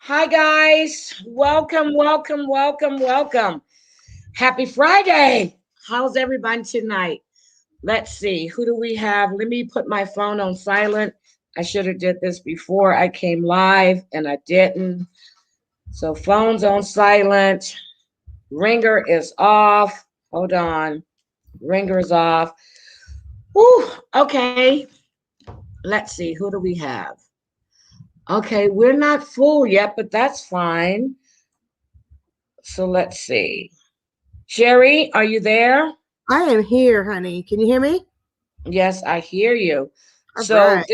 Hi, guys. Welcome, welcome, welcome, welcome. Happy Friday. How's everybody tonight? Let's see. Who do we have? Let me put my phone on silent. I should have did this before I came live and I didn't. So phone's on silent. Ringer is off. Hold on. Ringer is off. Whew. Okay. Let's see. Who do we have? Okay, we're not full yet, but that's fine. So let's see. Sherry, are you there? I am here, honey. Can you hear me? Yes, I hear you. All right.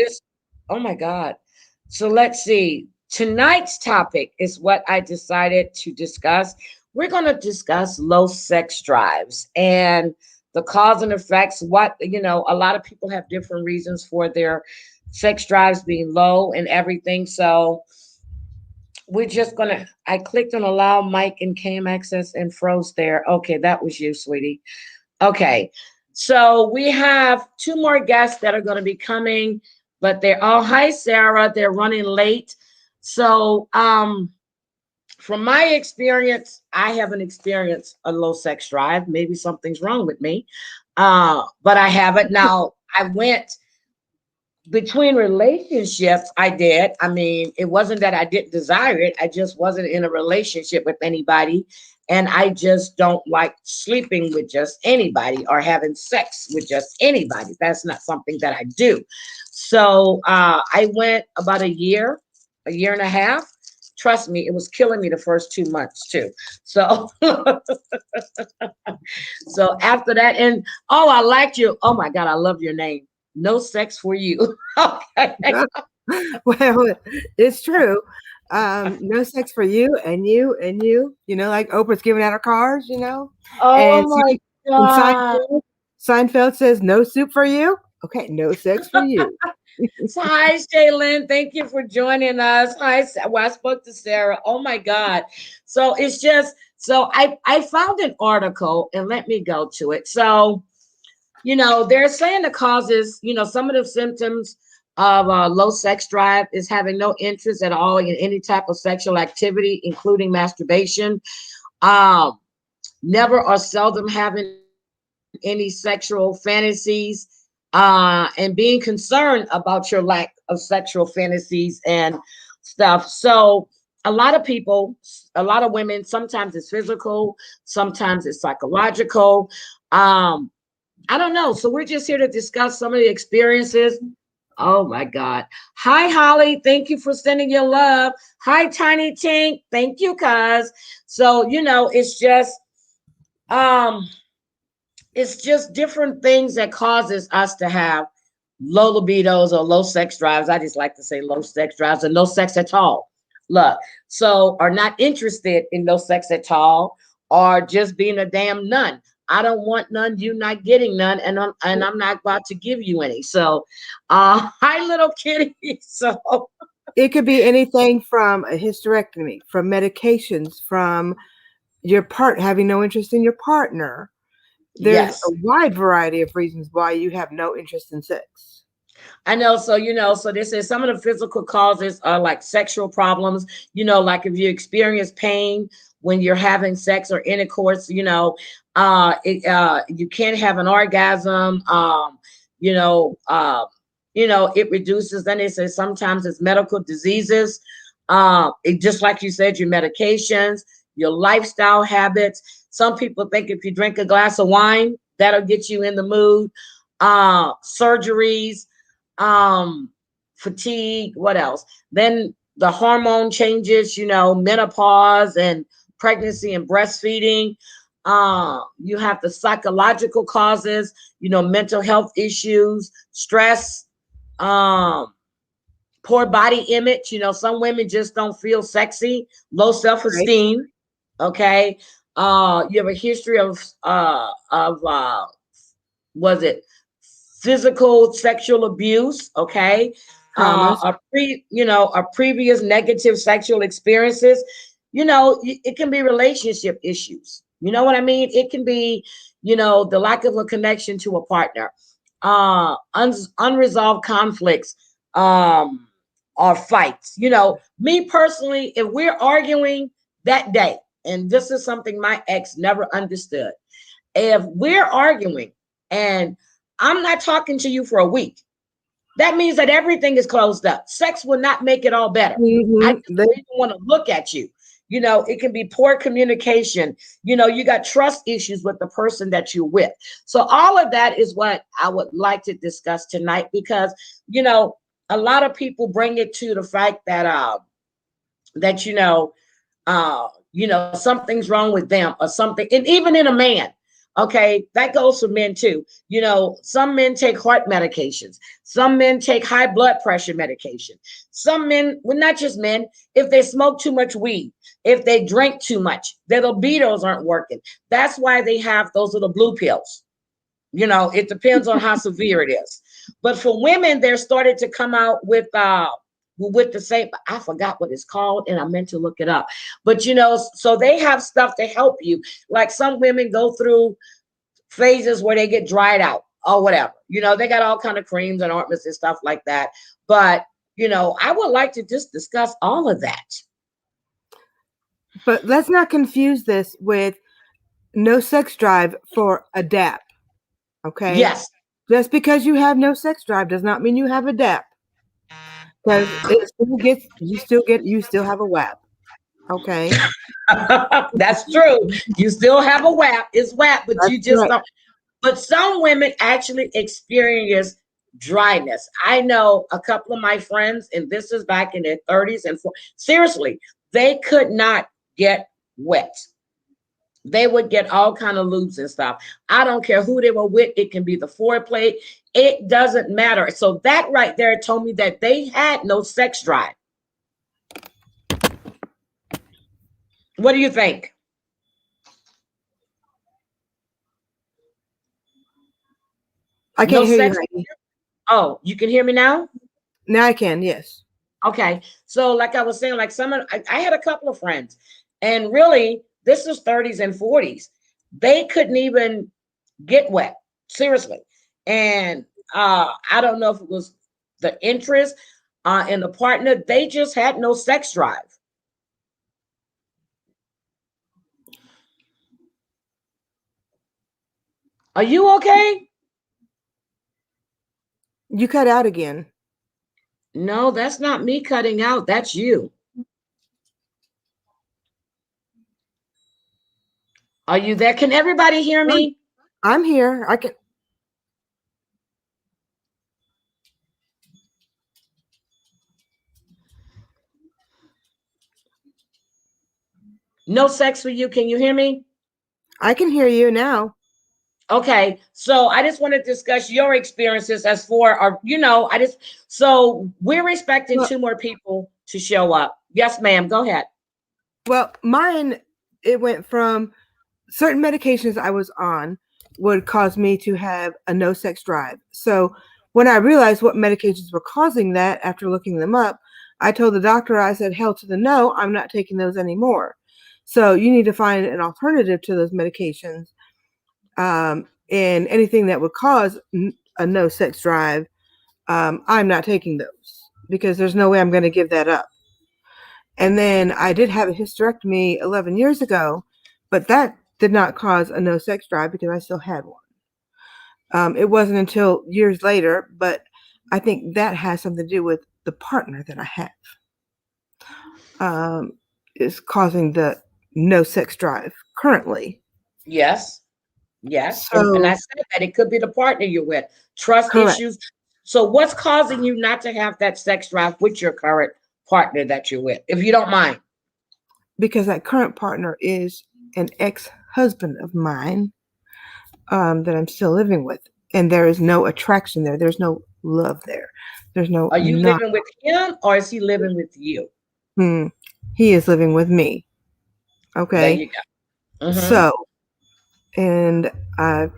Oh my God. So let's see. Tonight's topic is what I decided to discuss. We're going to discuss low sex drives and the cause and effects. A lot of people have different reasons for their sex drives being low and everything. So I clicked on allow mic and cam access and froze there. Okay, that was you, sweetie. Okay, so we have two more guests that are going to be coming, but they're all hi Sarah. They're running late. So from my experience, I haven't experienced a low sex drive. Maybe something's wrong with me. But I haven't. Now I went between relationships. I did. I mean, it wasn't that I didn't desire it. I just wasn't in a relationship with anybody. And I just don't like sleeping with just anybody or having sex with just anybody. That's not something that I do. So I went about a year and a half. Trust me, it was killing me the first 2 months too. So so after that, and oh, I liked you. Oh my God, I love your name. No sex for you. Okay. Well, it's true. No sex for you and you and you. Like Oprah's giving out her cars. Oh And my and God. Seinfeld says no soup for you. Okay, no sex for you. So hi, Shaylin. Thank you for joining us. Well, I spoke to Sarah. Oh my God. So it's just so I found an article and let me go to it. So they're saying the causes. Some of the symptoms of low sex drive is having no interest at all in any type of sexual activity, including masturbation. Um, Never or seldom having any sexual fantasies, and being concerned about your lack of sexual fantasies and stuff. So, a lot of women, sometimes it's physical, sometimes it's psychological. Um, I don't know. So, we're just here to discuss some of the experiences. Oh my God. Hi, Holly. Thank you for sending your love. Hi, Tiny Tink. Thank you, cuz. So, um, it's just different things that causes us to have low libidos or low sex drives. I just like to say low sex drives or no sex at all. Look, so are not interested in no sex at all, or just being a damn nun. I don't want none. You not getting none, and I'm not about to give you any. So, hi, little kitty. So, It could be anything from a hysterectomy, from medications, from your part having no interest in your partner. There's a yes. wide variety of reasons why you have no interest in sex. I know. So, so this is some of the physical causes are like sexual problems, like if you experience pain when you're having sex or intercourse, you can't have an orgasm. You know, it reduces, then they say sometimes it's medical diseases. It just like you said, your medications, your lifestyle habits. Some people think if you drink a glass of wine, that'll get you in the mood. Surgeries, um fatigue, what else, then the hormone changes, menopause and pregnancy and breastfeeding. You have the psychological causes, mental health issues, stress, um poor body image. Some women just don't feel sexy, low Right. self-esteem. Okay. You have a history of was it physical sexual abuse, okay, Traumas. a previous negative sexual experiences. It can be relationship issues. You know what I mean? It can be, the lack of a connection to a partner, unresolved conflicts, um or fights. You know, me personally, if we're arguing that day, and this is something my ex never understood, if we're arguing and I'm not talking to you for a week, that means that everything is closed up. Sex will not make it all better. I Mm-hmm. just don't even want to look at you. You know, it can be poor communication. You know, you got trust issues with the person that you're with. So all of that is what I would like to discuss tonight, because, you know, a lot of people bring it to the fact that that something's wrong with them or something. And even in a man, okay, that goes for men too. You know, some men take heart medications, some men take high blood pressure medication, some men, well, not just men, if they smoke too much weed, if they drink too much, their libidos aren't working. That's why they have those little blue pills. You know, it depends on how severe it is. But for women, they're started to come out with the same, I forgot what it's called and I meant to look it up. But you know, so they have stuff to help you. Like some women go through phases where they get dried out or whatever. You know, they got all kind of creams and ointments and stuff like that. But you know, I would like to just discuss all of that. But let's not confuse this with no sex drive for adapt. Okay. Yes. Just because you have no sex drive does not mean you have adapt. Because you still have a WAP. Okay. That's true. You still have a WAP. It's WAP, but That's you just right. don't. But some women actually experience dryness. I know a couple of my friends, and this is back in their 30s and 40s. Seriously, they could not get wet. They would get all kind of lubes and stuff. I don't care who they were with. It can be the foreplay. It doesn't matter. So that right there told me that they had no sex drive. What do you think? I No can't hear you, sex. Heidi. Oh, you can hear me now? Now I can, yes. Okay. So like I was saying, like I had a couple of friends, and really this is 30s and 40s. They couldn't even get wet. Seriously. And I don't know if it was the interest in the partner. They just had no sex drive. Are you okay? You cut out again. No, that's not me cutting out. That's you. Are you there? Can everybody hear me? I'm here. I can. No sex for you. Can you hear me? I can hear you now. Okay, so I just want to discuss your experiences as for, or so we're expecting Well, two more people to show up. Yes, ma'am. Go ahead. mine, it went from certain medications I was on would cause me to have a no sex drive. So when I realized what medications were causing that, after looking them up, I told the doctor, I said, hell to the no, I'm not taking those anymore. So you need to find an alternative to those medications. And anything that would cause a no sex drive, I'm not taking those because there's no way I'm going to give that up. And then I did have a hysterectomy 11 years ago, but that did not cause a no sex drive because I still had one. It wasn't until years later, but I think that has something to do with the partner that I have, is causing the no sex drive currently. Yes, yes, and I So, said that it could be the partner you're with, trust correct, issues. So, what's causing you not to have that sex drive with your current partner that you're with, if you don't mind? because that current partner is an ex-husband of mine, that I'm still living with, and there is no attraction there. There's no love there. There's no Are you not. living with him or is he living with you? Hmm, he is living with me. There Okay, you go. Mm-hmm. so and I'm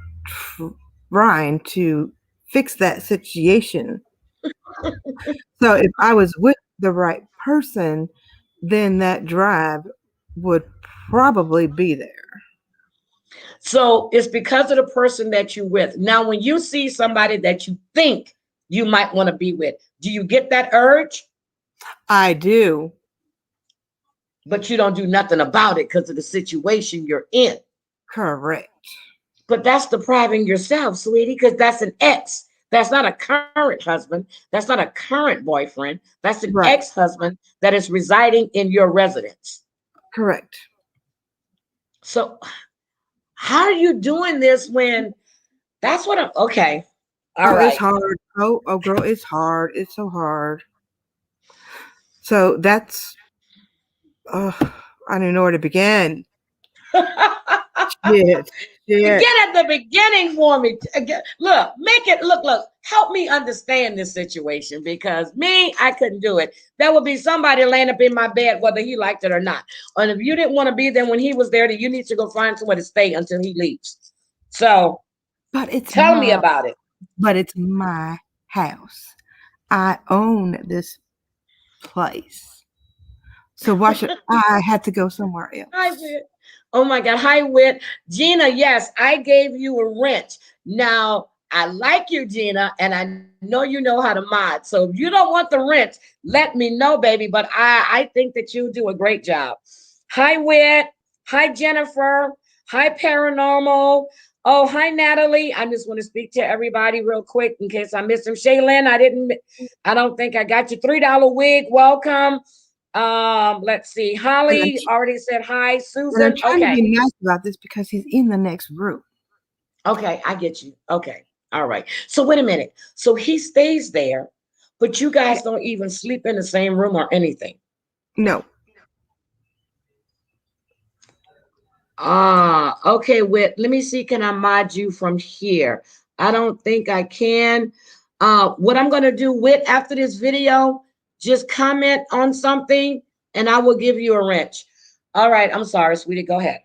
trying to fix that situation. So if I was with the right person, then that drive would probably be there. So it's because of the person that you're with. Now, when you see somebody that you think you might want to be with, do you get that urge? I do. but you don't do nothing about it because of the situation you're in. Correct. But that's depriving yourself, sweetie, because that's an ex. That's not a current husband. That's not a current boyfriend. That's an Right. ex-husband that is residing in your residence. Correct. So how are you doing this when that's what I'm okay. All Oh, it's right. hard. Oh, girl, it's hard. It's so hard. So that's, I don't even know where to begin. Shit. Begin Shit. at the beginning for me. Look, make it look. Help me understand this situation because me, I couldn't do it. There would be somebody laying up in my bed, whether he liked it or not. And if you didn't want to be there when he was there, then you need to go find somewhere to stay until he leaves. So But it's tell me my, about it. but it's my house. I own this place. So why should I have to go somewhere Hi, else? Whit. Oh my God. Hi, Whit. Gina, yes, I gave you a wrench. Now, I like you, Gina, and I know you know how to mod. So if you don't want the wrench, let me know, baby. But I think that you do a great job. Hi, Whit. Hi, Jennifer. Hi, Paranormal. Oh, hi, Natalie. I just want to speak to everybody real quick in case I missed them. Shaylin, I don't think I got you. $3 wig. Welcome. Let's see. And I'm, Holly already said hi. and I'm Susan. trying to Okay. be nice about this because he's in the next room. Okay, I get you. Okay. All right. So wait a minute. So he stays there, but you Yeah. guys don't even sleep in the same room or anything. No. Okay, Whit. Let me see. Can I mod you from here? I don't think I can. What I'm gonna do, Whit, after this video, just comment on something and I will give you a wrench. All right, I'm sorry, sweetie. Go ahead.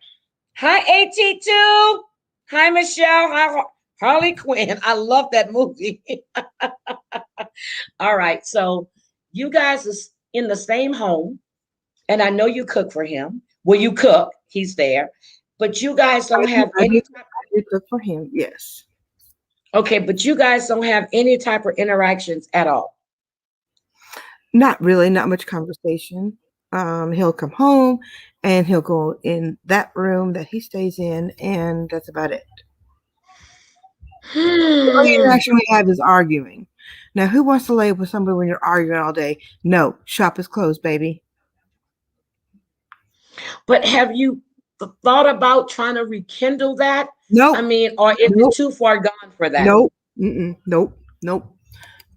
Hi, AT2. Hi, Michelle. Hi, Harley Quinn. I love that movie. All right. So you guys are in the same home, and I know you cook for him. Well, you cook, he's there, but you guys I don't do, have I do, any type, I do cook for him. Yes. okay, but you guys don't have any type of interactions at all. Not really, not much conversation. He'll come home and he'll go in that room that he stays in, and that's about it. The only Hmm. interaction we have is arguing. Now, who wants to lay with somebody when you're arguing all day? No, shop is closed, baby. But have you thought about trying to rekindle that? I Nope, mean, or is it nope, too far gone for that? nope, nope, nope.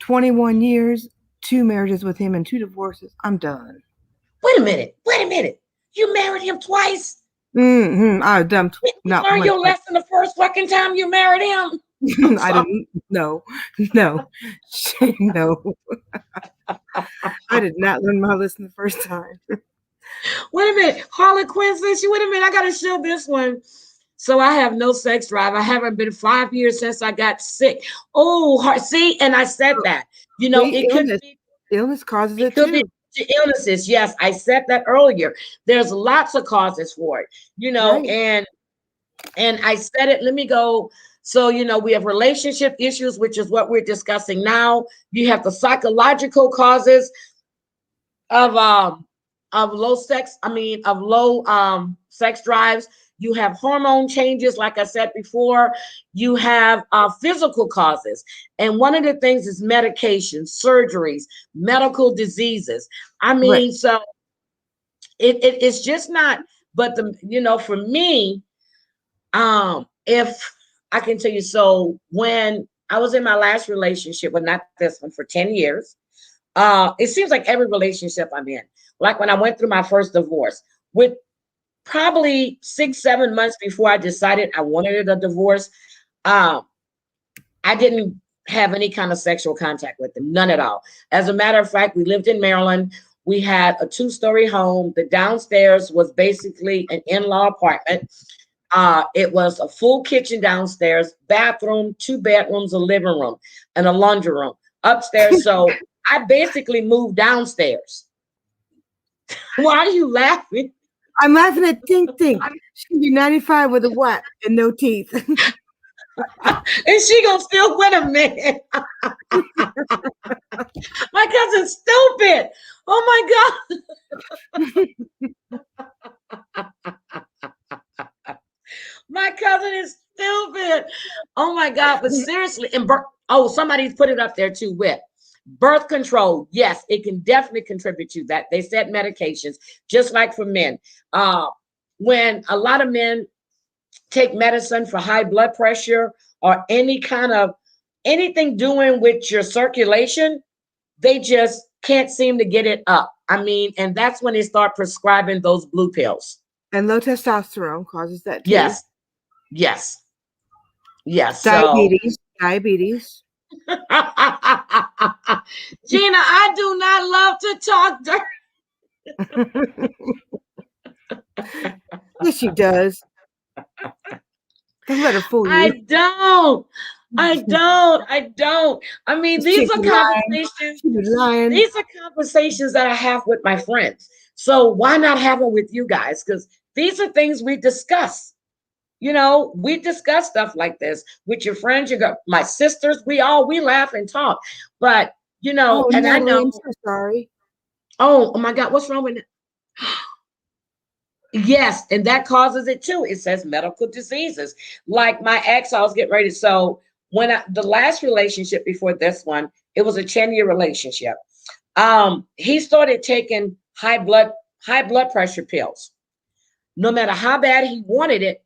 21 years, 2 marriages with him, and 2 divorces. I'm done. Wait a minute. Wait a minute. You married him twice? I've done Didn't you not learn much. your lesson the first fucking time you married him? I'm I sorry. didn't. No, no, no. I did not learn my lesson the first time. Wait a minute. Harley Quinn says, wait a minute. I got to show this one. So I have no sex drive. I haven't been 5 years since I got sick. Oh, see, and I said that. You know, See, illness causes it it could be too. illnesses. Yes, I said that earlier. There's lots of causes for it. You know, Right. and I said it. Let me go. So, you know, we have relationship issues, which is what we're discussing now. You have the psychological causes of low sex drives. You have hormone changes, like I said before. You have physical causes, and one of the things is medication, surgeries, medical diseases. I Right. mean, so it's just not. But for me, if I can tell you, so when I was in my last relationship, but not this one, for 10 years, it seems like every relationship I'm in, like when I went through my first divorce, with probably 6, 7 months before I decided I wanted a divorce, um, I didn't have any kind of sexual contact with them, none at all. As a matter of fact, we lived in Maryland. We had a 2-story home. The downstairs was basically an in-law apartment. It was a full kitchen downstairs, bathroom, 2 bedrooms, a living room, and a laundry room upstairs. So I basically moved downstairs. Why are you laughing? I'm laughing at Tink Tink. She can be 95 with a what and no teeth. And she gonna still wait a minute. My cousin's stupid. Oh my God. My cousin is stupid. Oh my God. But seriously, and somebody's put it up there too with birth control. Yes, it can definitely contribute to that. They said medications, just like for men. Uh, when a lot of men take medicine for high blood pressure or any kind of anything doing with your circulation, they just can't seem to get it up. I mean, and that's when they start prescribing those blue pills. And low testosterone causes that too. Yes, yes, yes. So, Diabetes. Gina, I do not love to talk dirt. Yes, she does. Don't let her fool you. I don't. I mean, these are conversations. These are conversations that I have with my friends. So why not have them with you guys? Because these are things we discuss. You know, we discuss stuff like this with your friends. You got my sisters. We laugh and talk. But you know, and Natalie, I know. I'm so sorry. Oh my God, what's wrong with it? Yes, and that causes it too. It says medical diseases. Like my ex, I was getting ready. So when the last relationship before this one, it was a 10-year relationship. He started taking high blood pressure pills. No matter how bad he wanted it,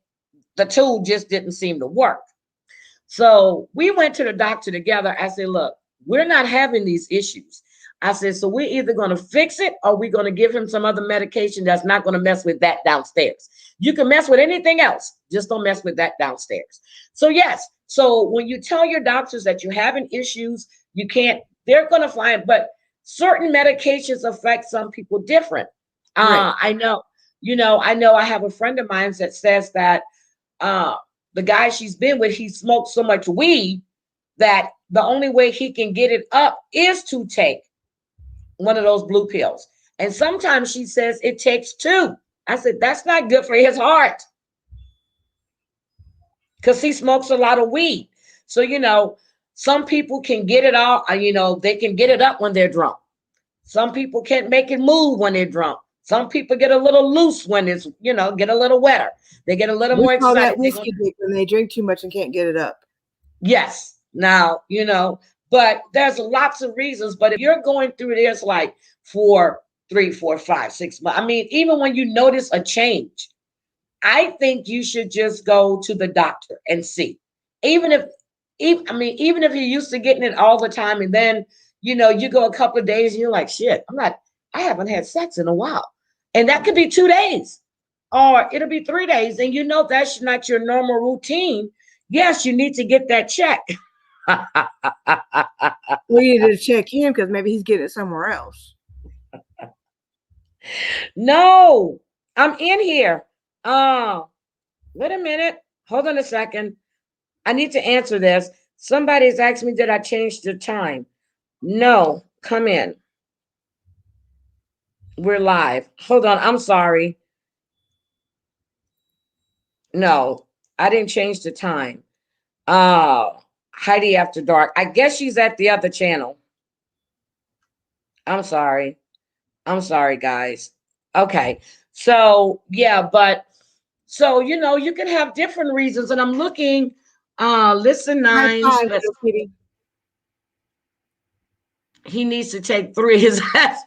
the tool just didn't seem to work. So we went to the doctor together. I said, look, we're not having these issues. I said, so we're either going to fix it or we're going to give him some other medication that's not going to mess with that downstairs. You can mess with anything else, just don't mess with that downstairs. So yes, so when you tell your doctors that you're having issues, you can't, they're going to find, but certain medications affect some people different. Right. I know I have a friend of mine that says that the guy she's been with, he smoked so much weed that the only way he can get it up is to take one of those blue pills. And sometimes she says it takes 2. I said, that's not good for his heart. Because he smokes a lot of weed. So, you know, some people can get it all, they can get it up when they're drunk. Some people can't make it move when they're drunk. Some people get a little loose when it's, get a little wetter. They get a little more excited. That whiskey dick when they drink too much and can't get it up. Yes. Now, but there's lots of reasons. But if you're going through this like for 3, 4, 5, 6 months, I mean, even when you notice a change, I think you should just go to the doctor and see. Even if you're used to getting it all the time, and then you go a couple of days and you're like, shit, I haven't had sex in a while. And that could be 2 days, or it'll be 3 days, and that's not your normal routine. Yes, you need to get that checked. We need to check him because maybe he's getting it somewhere else. No, I'm in here. Wait a minute. Hold on a second. I need to answer this. Somebody's asked me, did I change the time? No, come in. We're live. Hold on. I'm sorry. No, I didn't change the time. Heidi After Dark. I guess she's at the other channel. I'm sorry, guys. Okay. So, yeah, but so, you can have different reasons. And I'm looking, listen, 9. He needs to take 3 his ass.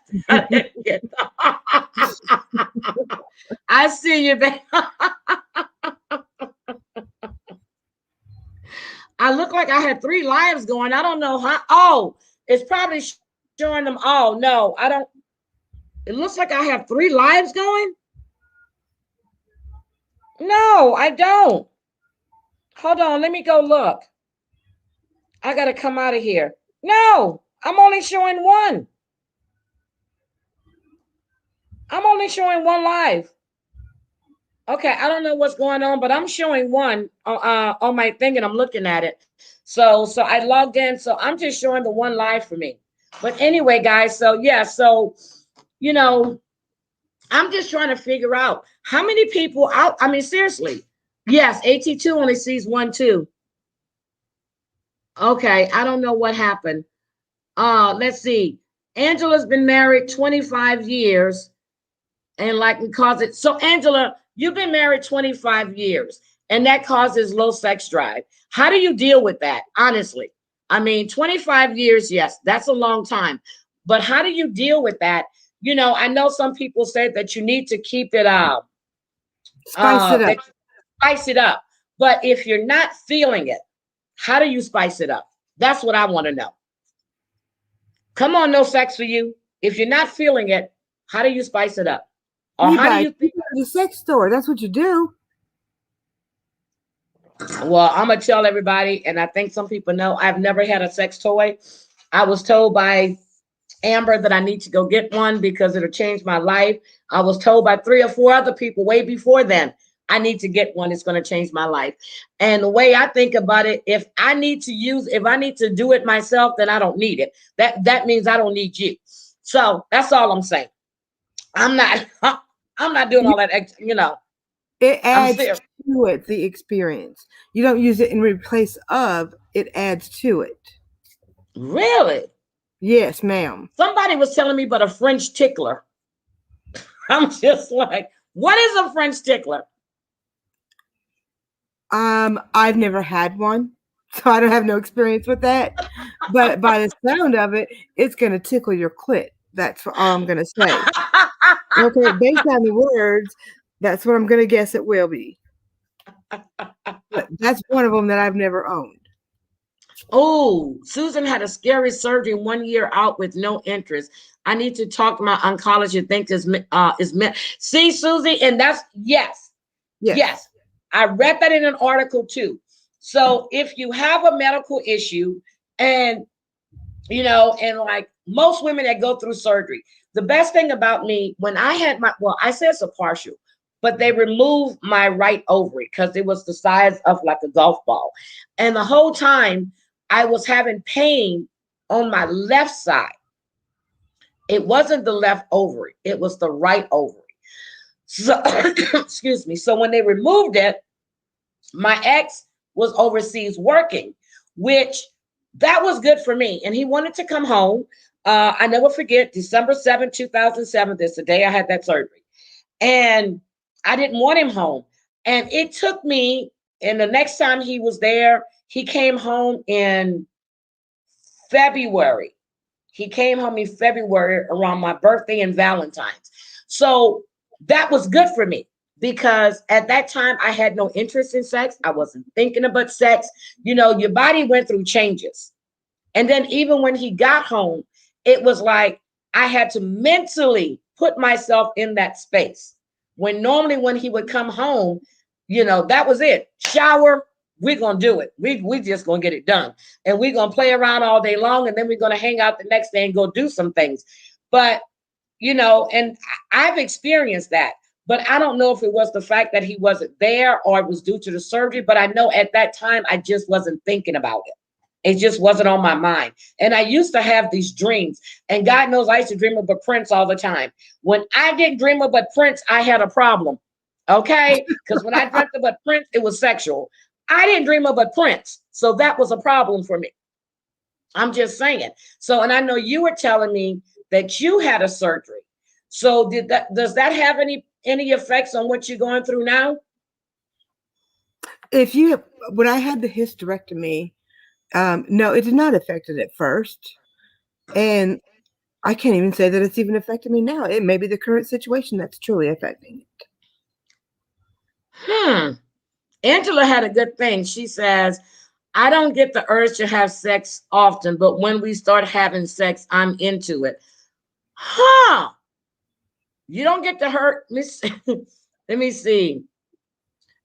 I see you, babe. I look like I had 3 lives going. I don't know how. Oh, it's probably showing them all. No, I don't. It looks like I have 3 lives going. No, I don't. Hold on. Let me go look. I got to come out of here. No, I'm only showing 1. I'm only showing 1 live. Okay, I don't know what's going on, but I'm showing 1 on my thing, and I'm looking at it. So I logged in, so I'm just showing the 1 live for me. But anyway, guys, so yeah, so I'm just trying to figure out how many people out. I mean, seriously, yes, AT2 only sees 1 too. Okay, I don't know what happened. Let's see. Angela's been married 25 years, and like we cause it. So Angela, you've been married 25 years, and that causes low sex drive. How do you deal with that? Honestly. I mean, 25 years, yes, that's a long time. But how do you deal with that? I know some people say that you need to keep it Spice it up. that spice it up. But if you're not feeling it, how do you spice it up? That's what I want to know. Come on, no sex for you. If you're not feeling it, how do you spice it up? Or You how do buy you think? the sex store. That's what you do. Well, I'm gonna tell everybody, and I think some people know I've never had a sex toy. I was told by Amber that I need to go get one because it'll change my life. I was told by 3 or 4 other people way before then I need to get one. It's going to change my life. And the way I think about it, if I need to do it myself, then I don't need it. That means I don't need you. So that's all I'm saying. I'm not I'm not doing all that extra. It I'm adds serious. to it the experience. You don't use it in replace of. It adds to it. Really? Yes, ma'am. Somebody was telling me but a French tickler. I'm just like, what is a French tickler? I've never had one, so I don't have no experience with that. But by the sound of it, it's gonna tickle your clit. That's all I'm gonna say. Okay, based on the words, that's what I'm gonna guess it will be. But that's one of them that I've never owned. Oh, Susan had a scary surgery 1 year out with no interest. I need to talk to my oncologist. Think is meant. See, Susie, and that's yes, Yes. yes. I read that in an article too. So if you have a medical issue, and and like most women that go through surgery, the best thing about me when I had I say it's a partial, but they removed my right ovary because it was the size of like a golf ball, and the whole time I was having pain on my left side. It wasn't the left ovary, it was the right ovary. So, excuse me. So when they removed it, my ex was overseas working, which that was good for me. And he wanted to come home. I never forget December 7th, 2007. That's the day I had that surgery. And I didn't want him home. And it took me, and the next time he was there, he came home in February. He came home in February around my birthday and Valentine's. So that was good for me because at that time I had no interest in sex. I wasn't thinking about sex. Your body went through changes. And then even when he got home, it was like I had to mentally put myself in that space. When normally when he would come home, that was it. Shower, we're gonna do it. We just gonna get it done. And we're gonna play around all day long, and then we're gonna hang out the next day and go do some things. But and I've experienced that. But I don't know if it was the fact that he wasn't there or it was due to the surgery. But I know at that time I just wasn't thinking about it. It just wasn't on my mind. And I used to have these dreams. And God knows I used to dream about Prince all the time. When I didn't dream about Prince, I had a problem. Okay? Because when I dreamt about Prince, it was sexual. I didn't dream about Prince. So that was a problem for me. I'm just saying. So, and I know you were telling me that you had a surgery. So does that have any effects on what you're going through now? When I had the hysterectomy, no, it did not affect it at first. And I can't even say that it's even affecting me now. It may be the current situation that's truly affecting it. Angela had a good thing. She says, I don't get the urge to have sex often, but when we start having sex, I'm into it. Huh. You don't get to hurt. Let me see.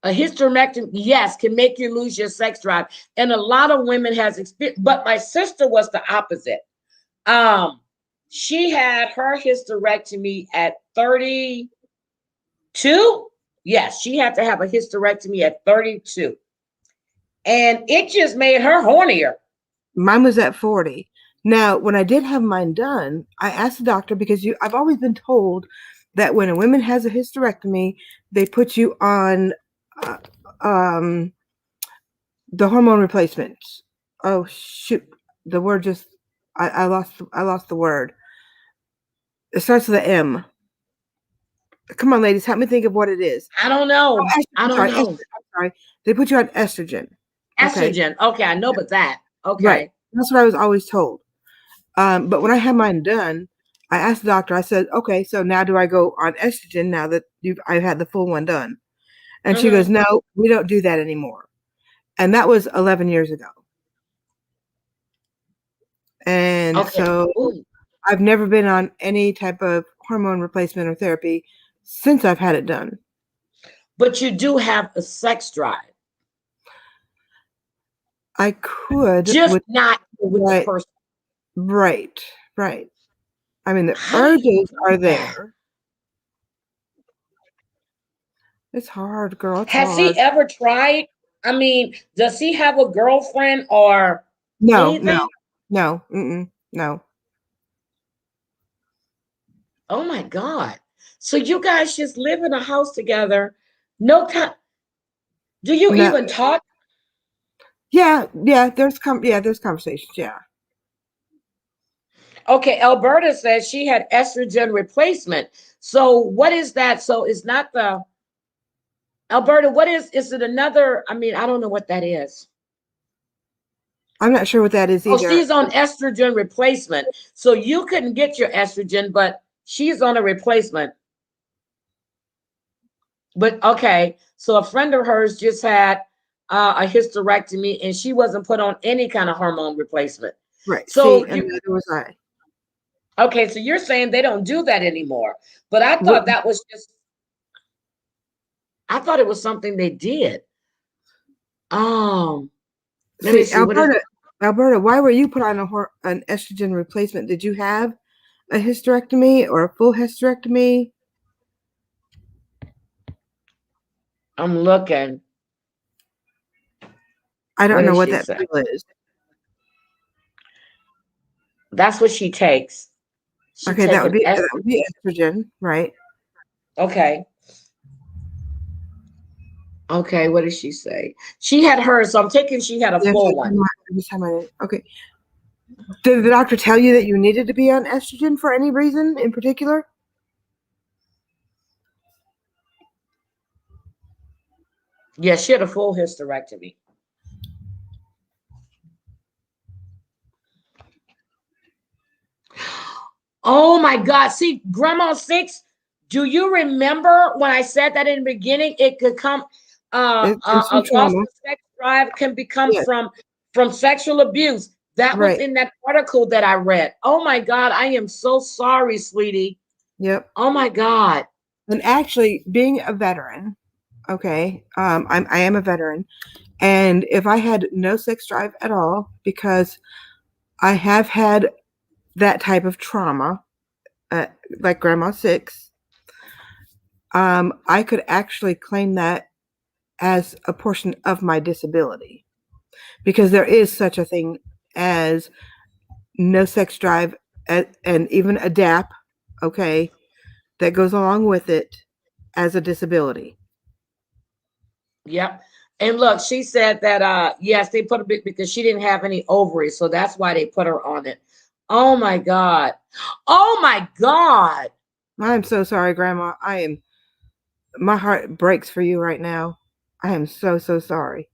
A hysterectomy, yes, can make you lose your sex drive. And a lot of women has experience, but my sister was the opposite. She had her hysterectomy at 32. Yes, she had to have a hysterectomy at 32. And it just made her hornier. Mine was at 40. Now, when I did have mine done, I asked the doctor because I've always been told that when a woman has a hysterectomy, they put you on the hormone replacements. Oh shoot, the word just I lost the word. It starts with an M. Come on, ladies, help me think of what it is. I don't Oh, know. I don't sorry, know. I'm sorry. They put you on estrogen. Okay, Estrogen. Okay, I know, but that. right. Okay. That's what I was always told. But when I had mine done, I asked the doctor. I said, "Okay, so now do I go on estrogen now that I've had the full one done?" And she Mm-hmm. goes, "No, we don't do that anymore." And that was 11 years ago. And Okay. so Ooh. I've never been on any type of hormone replacement or therapy since I've had it done. But you do have a sex drive, I could just with not with the right, person. right, right. I mean, the How do you urges do are that? there. It's hard, girl. It's Has he hard. ever tried? I mean, does he have a girlfriend or No, no, anything? no, no. Oh my God. So you guys just live in a house together. No time. Do you No, even talk? yeah. There's conversations. Yeah, Okay, Alberta says she had estrogen replacement. So what is that? So it's not the Alberta, what is it another? I mean, I don't know what that is. I'm not sure what that is Oh, either. she's on estrogen replacement. So you couldn't get your estrogen, but she's on a replacement. But okay, so a friend of hers just had a hysterectomy and she wasn't put on any kind of hormone replacement. Right. So See, and you neither was I. okay, so you're saying they don't do that anymore. But What, I thought it was something they did. Um, let me see, see what is Alberta, why were you put on an estrogen replacement? Did you have a hysterectomy or a full hysterectomy? I'm looking. I What don't know did what she that say? pill is. That's what she takes. She Okay, take an S. that would be estrogen, right? Okay. Okay, what did she say? She had hers, so I'm taking she had a Yes, full one. I just had my okay. Did the doctor tell you that you needed to be on estrogen for any reason in particular? Yeah, she had a full hysterectomy. Oh my God. See, Grandma Six, do you remember when I said that in the beginning? It could come It's been a some loss trauma. of sex drive can become Yes, from sexual abuse. That was right. in that article that I read. Oh my God, I am so sorry, sweetie. Yep. Oh my God. And actually, being a veteran, okay, I am a veteran, and if I had no sex drive at all, because I have had that type of trauma, uh, like Grandma Six, I could actually claim that as a portion of my disability because there is such a thing as no sex drive and even a DAP, okay, that goes along with it as a disability. Yep. And look, she said that yes, they put a bit because she didn't have any ovaries, so that's why they put her on it. Oh my God. Oh my God. I'm so sorry, Grandma. My heart breaks for you right now. I am so sorry.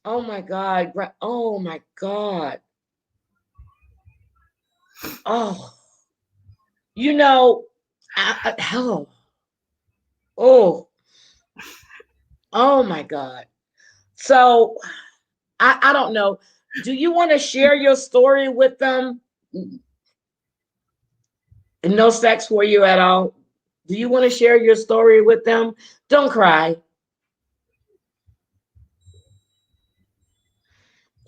Oh my God. Oh my God. Oh, you know, hell. Oh, oh my God. So I don't know. Do you want to share your story with them? No sex for you at all. Do you want to share your story with them? Don't cry.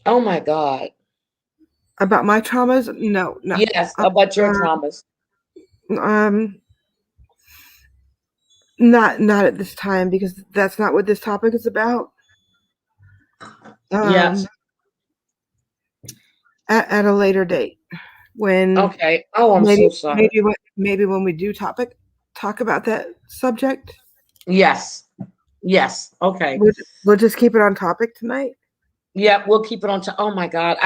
Oh my God. About my traumas? No, no. Yes, Uh, about your uh, traumas. um, not at this time because that's not what this topic is about. Yes. Um, at a later date when Okay. Oh, I'm so sorry. maybe when we do talk about that subject, Yes. Yes. Okay. we'll just keep it on topic tonight. Yeah, we'll keep it on to. Oh my God.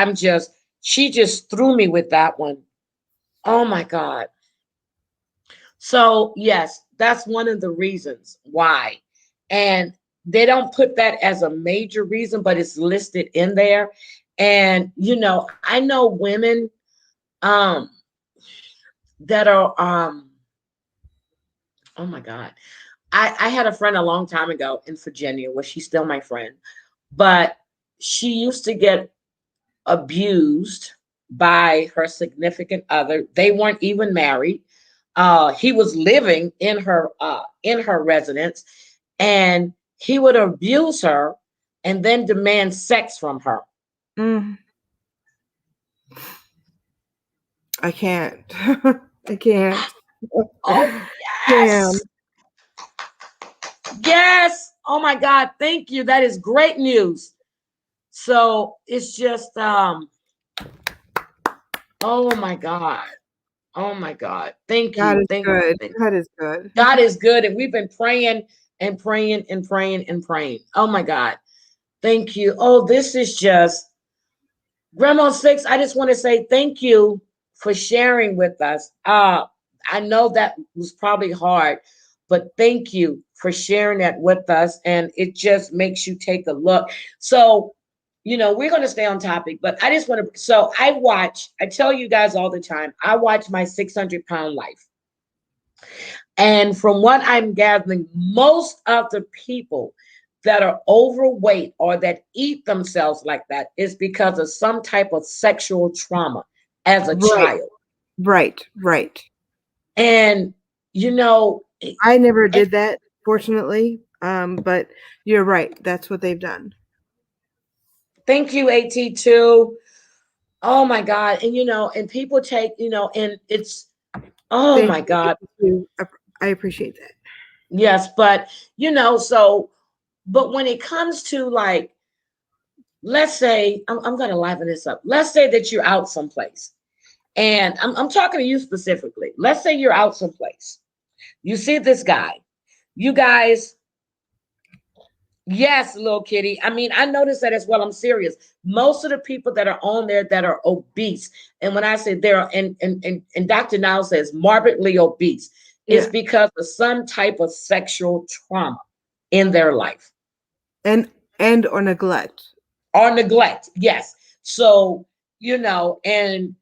She just threw me with that one. Oh my God. So, yes, that's one of the reasons why. And they don't put that as a major reason, but it's listed in there. And, I know women um that are oh my God. I had a friend a long time ago in Virginia, where she's still my friend, but she used to get abused by her significant other. They weren't even married. He was living in her residence, and he would abuse her and then demand sex from her. Mm, I can't. I can't. Oh Damn. yes, yes. Oh my God, thank you. That is great news. So it's just oh my God. Oh my God. Thank God you. is Thank good. you. God is good. God is good. And we've been praying and praying and praying and praying. Oh my God. Thank you. Oh, this is just Grandma Six. I just want to say thank you for sharing with us. I know that was probably hard, but thank you for sharing that with us. And it just makes you take a look. So, we're going to stay on topic, but I just want to. So, I tell you guys all the time, I watch my 600-pound life. And from what I'm gathering, most of the people that are overweight or that eat themselves like that is because of some type of sexual trauma as a Right. child. Right. Right. And, you know, I never and did that, fortunately. But you're right. That's what they've done. thank you, AT2. Oh my God. And, and people take, and it's, oh Thank my you. God. I appreciate that. Yes. But, but when it comes to like, let's say, I'm going to liven this up. Let's say that you're out someplace. And I'm talking to you specifically. Let's say you're out someplace. You see this guy. You guys, yes, little kitty. I mean, I noticed that as well. I'm serious. Most of the people that are on there that are obese, and when I say they're, and Dr. Now says morbidly obese, is Yeah. because of some type of sexual trauma in their life. And or neglect. Or neglect, yes. So, and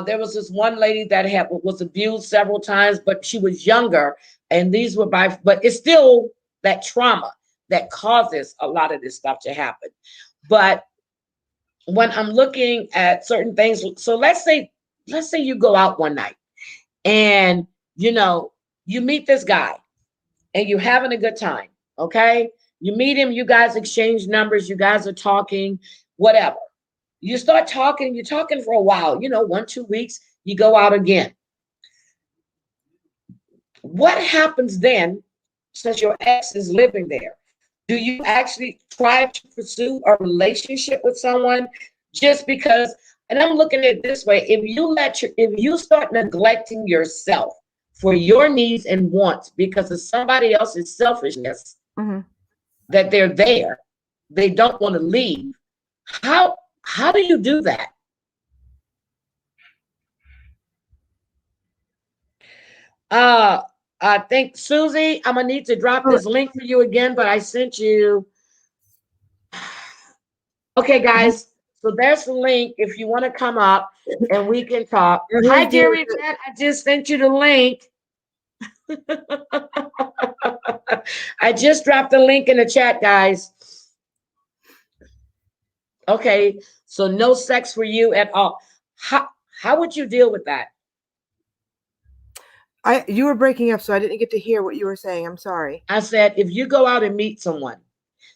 there was this one lady that was abused several times, but she was younger, and these were but it's still that trauma that causes a lot of this stuff to happen. But when I'm looking at certain things, so let's say you go out one night, and you meet this guy, and you're having a good time. Okay, you meet him, you guys exchange numbers, you guys are talking, whatever. You start talking, you're talking for a while, 1, 2 weeks, you go out again. What happens then, since your ex is living there? Do you actually try to pursue a relationship with someone just because? And I'm looking at it this way: if you start neglecting yourself for your needs and wants because of somebody else's selfishness, Mm-hmm. that they're there, they don't want to leave. How do you do that? Uh, I think Susie, I'm gonna need to drop this link for you again, but I sent you. Okay, guys. So there's the link if you want to come up and we can talk. Hi, Who's dear dealing Yvette. I just sent you the link. I just dropped the link in the chat, guys. Okay, so no sex for you at all. How would you deal with that? You were breaking up, so I didn't get to hear what you were saying. I'm sorry. I said, if you go out and meet someone,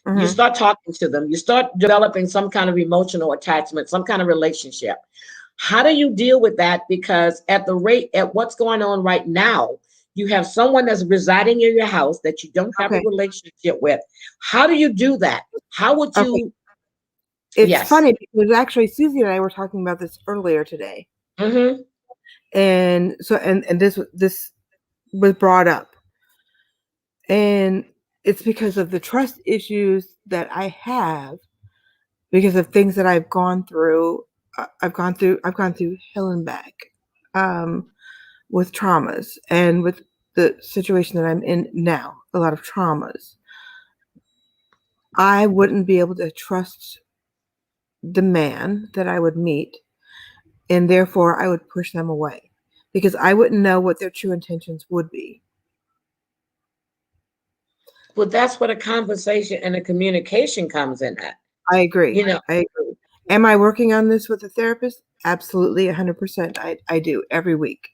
you Mm-hmm. start talking to them, you start developing some kind of emotional attachment, some kind of relationship. How do you deal with that? Because at what's going on right now, you have someone that's residing in your house that you don't have a Okay. relationship with. How do you do that? How would Okay. you? It's Yes. funny because actually Susie and I were talking about this earlier today. Mm-hmm. And so and this was brought up. And it's because of the trust issues that I have because of things that I've gone through. I've gone through hell and back, with traumas and with the situation that I'm in now, a lot of traumas. I wouldn't be able to trust the man that I would meet, and therefore I would push them away because I wouldn't know what their true intentions would be. Well, that's where the conversation and the communication comes in at. I agree. You know, I agree. Am I working on this with a therapist? Absolutely, 100%. I do every week.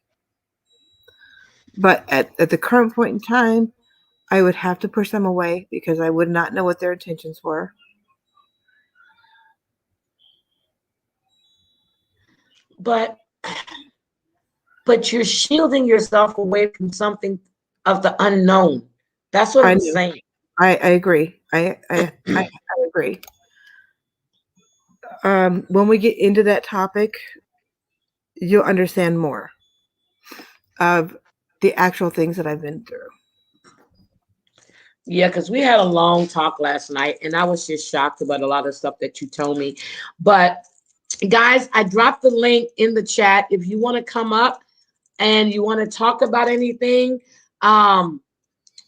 But at the current point in time, I would have to push them away because I would not know what their intentions were. but you're shielding yourself away from something of the unknown. That's what I I'm know. saying. I agree. I agree. When we get into that topic, you'll understand more of the actual things that I've been through. Yeah, because we had a long talk last night, and I was just shocked about a lot of stuff that you told me. But guys, I dropped the link in the chat. If you want to come up and you want to talk about anything,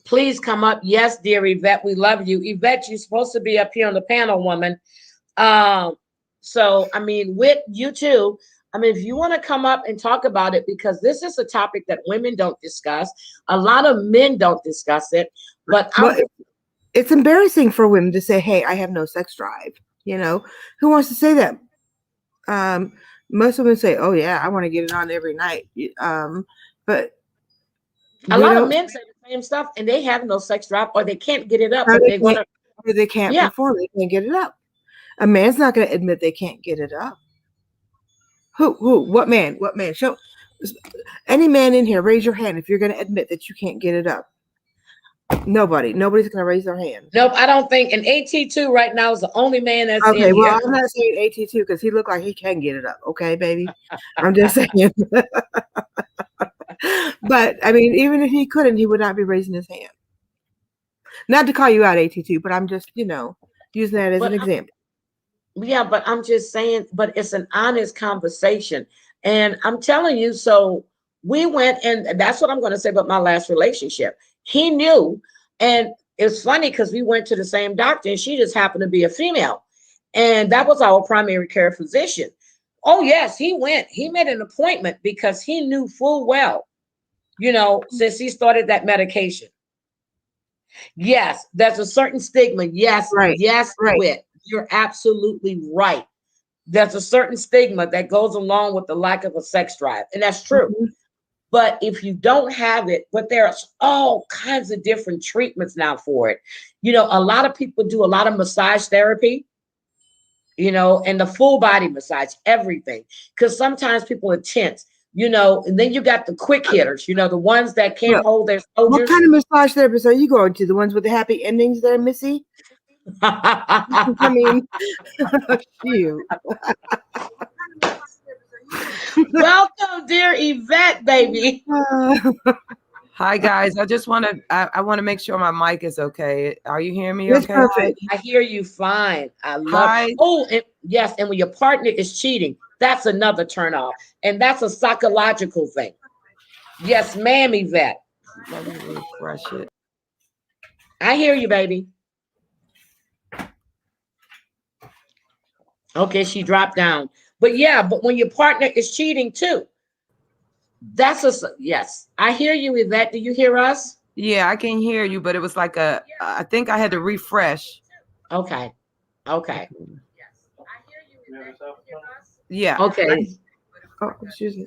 please come up. Yes, dear Yvette, we love you. Yvette, you're supposed to be up here on the panel, woman. So, I mean, with you too, I mean, if you want to come up and talk about it, because this is a topic that women don't discuss, a lot of men don't discuss it, but it's embarrassing for women to say, hey, I have no sex drive. You know, who wants to say that? Most women say, oh yeah, I want to get it on every night. But a lot of men say the same stuff, and they have no sex drive, or they can't get it up, but they want to. Or they can't perform. They can't get it up. A man's not going to admit they can't get it up. Who? What man? What man? Show any man in here. Raise your hand if you're going to admit that you can't get it up. Nobody's going to raise their hand. Nope, I don't think. And AT2 right now is the only man that's okay. In well, here. I'm not saying AT2 because he looked like he can get it up. Okay, baby. I'm just saying. But I mean, even if he couldn't, he would not be raising his hand. Not to call you out, AT2, but I'm just, using that as an example. Yeah, but I'm just saying, but it's an honest conversation. And I'm telling you, so we went, and that's what I'm going to say about my last relationship. He knew, and it's funny because we went to the same doctor, and she just happened to be a female. And that was our primary care physician. Oh, yes, he went. He made an appointment because he knew full well, since he started that medication. Yes, there's a certain stigma. Yes, right. Yes, right. You're absolutely right. There's a certain stigma that goes along with the lack of a sex drive, and that's true. Mm-hmm. But if you don't have it, but there's all kinds of different treatments now for it. A lot of people do a lot of massage therapy, and the full body massage, everything. Because sometimes people are tense, and then you got the quick hitters, the ones that can't hold their shoulders. What kind of massage therapist are you going to? The ones with the happy endings there, Missy? I mean, you. Welcome, dear Yvette, baby. Hi guys. I just want to I want to make sure my mic is okay. Are you hearing me it's okay? Perfect. I hear you fine. I love it. Oh, yes, and when your partner is cheating, that's another turn off. And that's a psychological thing. Yes, ma'am, Yvette. Let me refresh it. I hear you, baby. Okay, she dropped down. But yeah, but when your partner is cheating too, yes. I hear you, Yvette. Do you hear us? Yeah, I can hear you, but it was like I think I had to refresh. Okay. Yes, I hear you, Yvette. Do you hear us? Yeah. Okay. Oh, excuse me.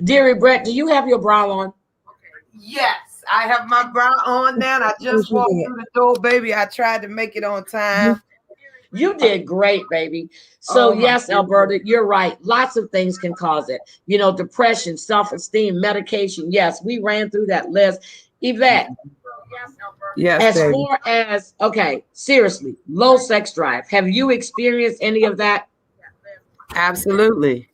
Dear Brett, do you have your bra on? Yes, I have my bra on now. I just walked through the door, baby. I tried to make it on time. You did great, baby. So yes, Alberta, you're right. Lots of things can cause it. Depression, self-esteem, medication. Yes, we ran through that list. Yvette. Yes. As far as, seriously, low sex drive. Have you experienced any of that? Absolutely.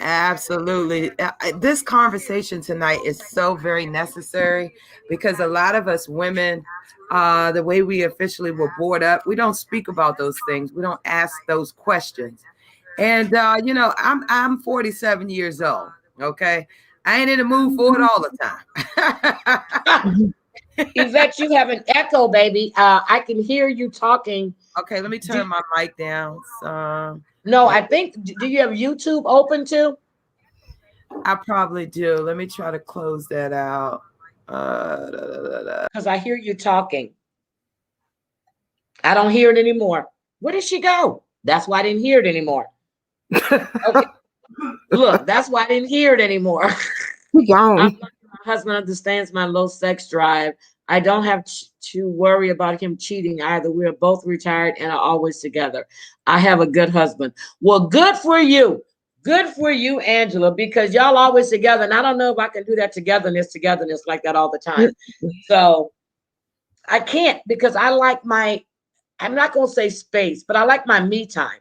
Absolutely. This conversation tonight is so very necessary because a lot of us women, the way we officially were brought up, we don't speak about those things. We don't ask those questions. And I'm 47 years old. Okay. I ain't in the mood for it all the time. Yvette, you have an echo, baby. I can hear you talking. Okay, let me turn my mic down. No, I think, do you have YouTube open too? I probably do. Let me try to close that out. Because I hear you talking. I don't hear it anymore. Where did she go? That's why I didn't hear it anymore. Okay. Look, that's why I didn't hear it anymore. My husband understands my low sex drive. I don't have to worry about him cheating either. We're both retired and are always together. I have a good husband. Well, good for you. Good for you, Angela, because y'all always together. And I don't know if I can do that togetherness like that all the time. So I can't, because I like I'm not going to say space, but I like my me time.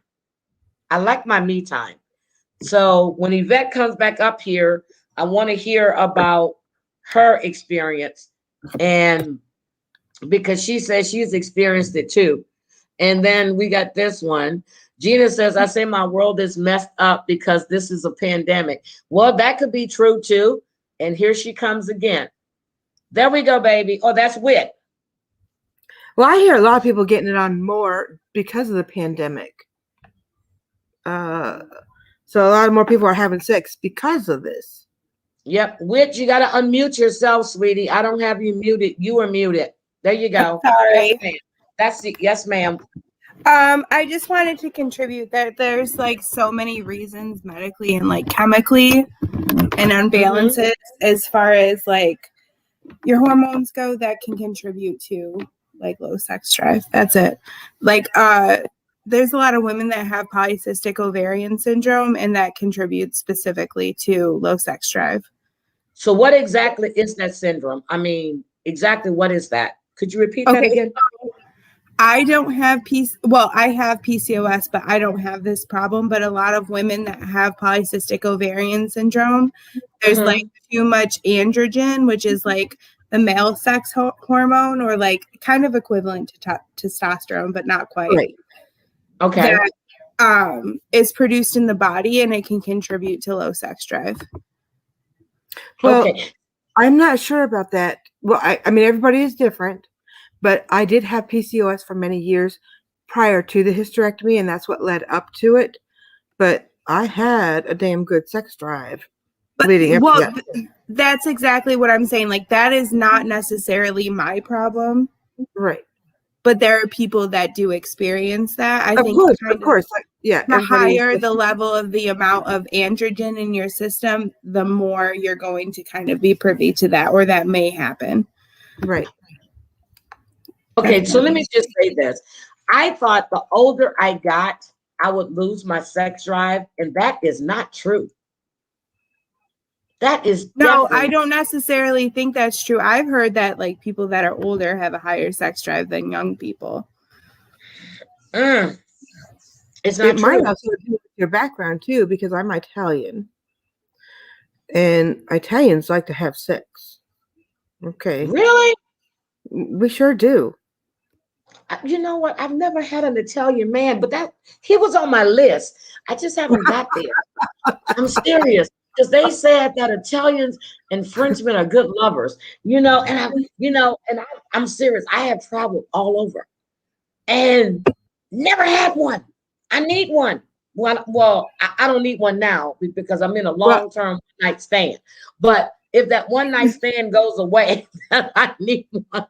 I like my me time. So when Yvette comes back up here, I want to hear about her experience. And because she says she's experienced it too. And then we got this one. Gina says, I say my world is messed up because this is a pandemic. Well, that could be true too. And here she comes again. There we go, baby. Oh, that's Wit. Well, I hear a lot of people getting it on more because of the pandemic. So a lot more people are having sex because of this. Yep. Wit, you got to unmute yourself, sweetie. I don't have you muted. You are muted. There you go. Sorry. Yes, that's it. Yes, ma'am. I just wanted to contribute that there's like so many reasons medically and like chemically and unbalances as far as like your hormones go that can contribute to like low sex drive. That's it. Like there's a lot of women that have polycystic ovarian syndrome, and that contributes specifically to low sex drive. So what exactly is that syndrome? I mean, exactly what is that? Could you repeat that again? I don't have I have PCOS, but I don't have this problem. But a lot of women that have polycystic ovarian syndrome, there's like too much androgen, which is like the male sex hormone, or like kind of equivalent to testosterone, but not quite. Right. Okay. That is produced in the body, and it can contribute to low sex drive. Well, okay. I'm not sure about that. Well, I mean, everybody is different. But I did have PCOS for many years prior to the hysterectomy, and that's what led up to it. But I had a damn good sex drive leading up to that. That's exactly what I'm saying. Like, that is not necessarily my problem. Right. But there are people that do experience that. I think of course. Like, yeah. The higher the level of the amount of androgen in your system, the more you're going to kind of be privy to that, or that may happen. Right. Okay, so let me just say this. I thought the older I got, I would lose my sex drive, and that is not true. That is no, I don't necessarily think that's true. I've heard that like people that are older have a higher sex drive than young people. It's not it true. Might also do with your background too, because I'm Italian, and Italians like to have sex. Okay. Really? We sure do. You know what? I've never had an Italian man, but he was on my list. I just haven't got there. I'm serious, because they said that Italians and Frenchmen are good lovers. I'm serious. I have traveled all over, and never had one. I need one. Well, I don't need one now because I'm in a long-term night stand. But if that one night stand goes away, I need one.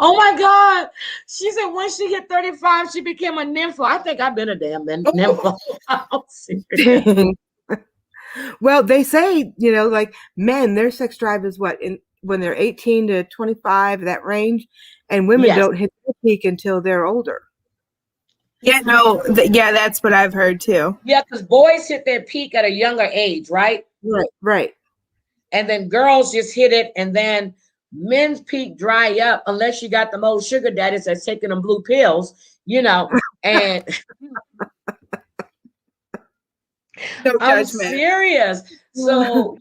Oh my God. She said once she hit 35, she became a nympho. I think I've been a damn nympho. Well, they say, like men, their sex drive is when they're 18 to 25, that range, and women don't hit their peak until they're older. Yeah, no, that's what I've heard too. Yeah, because boys hit their peak at a younger age, right? Right. And then girls just hit it, and then men's peak dry up unless you got them old sugar daddies that's taking them blue pills, And No I'm judgment. serious. So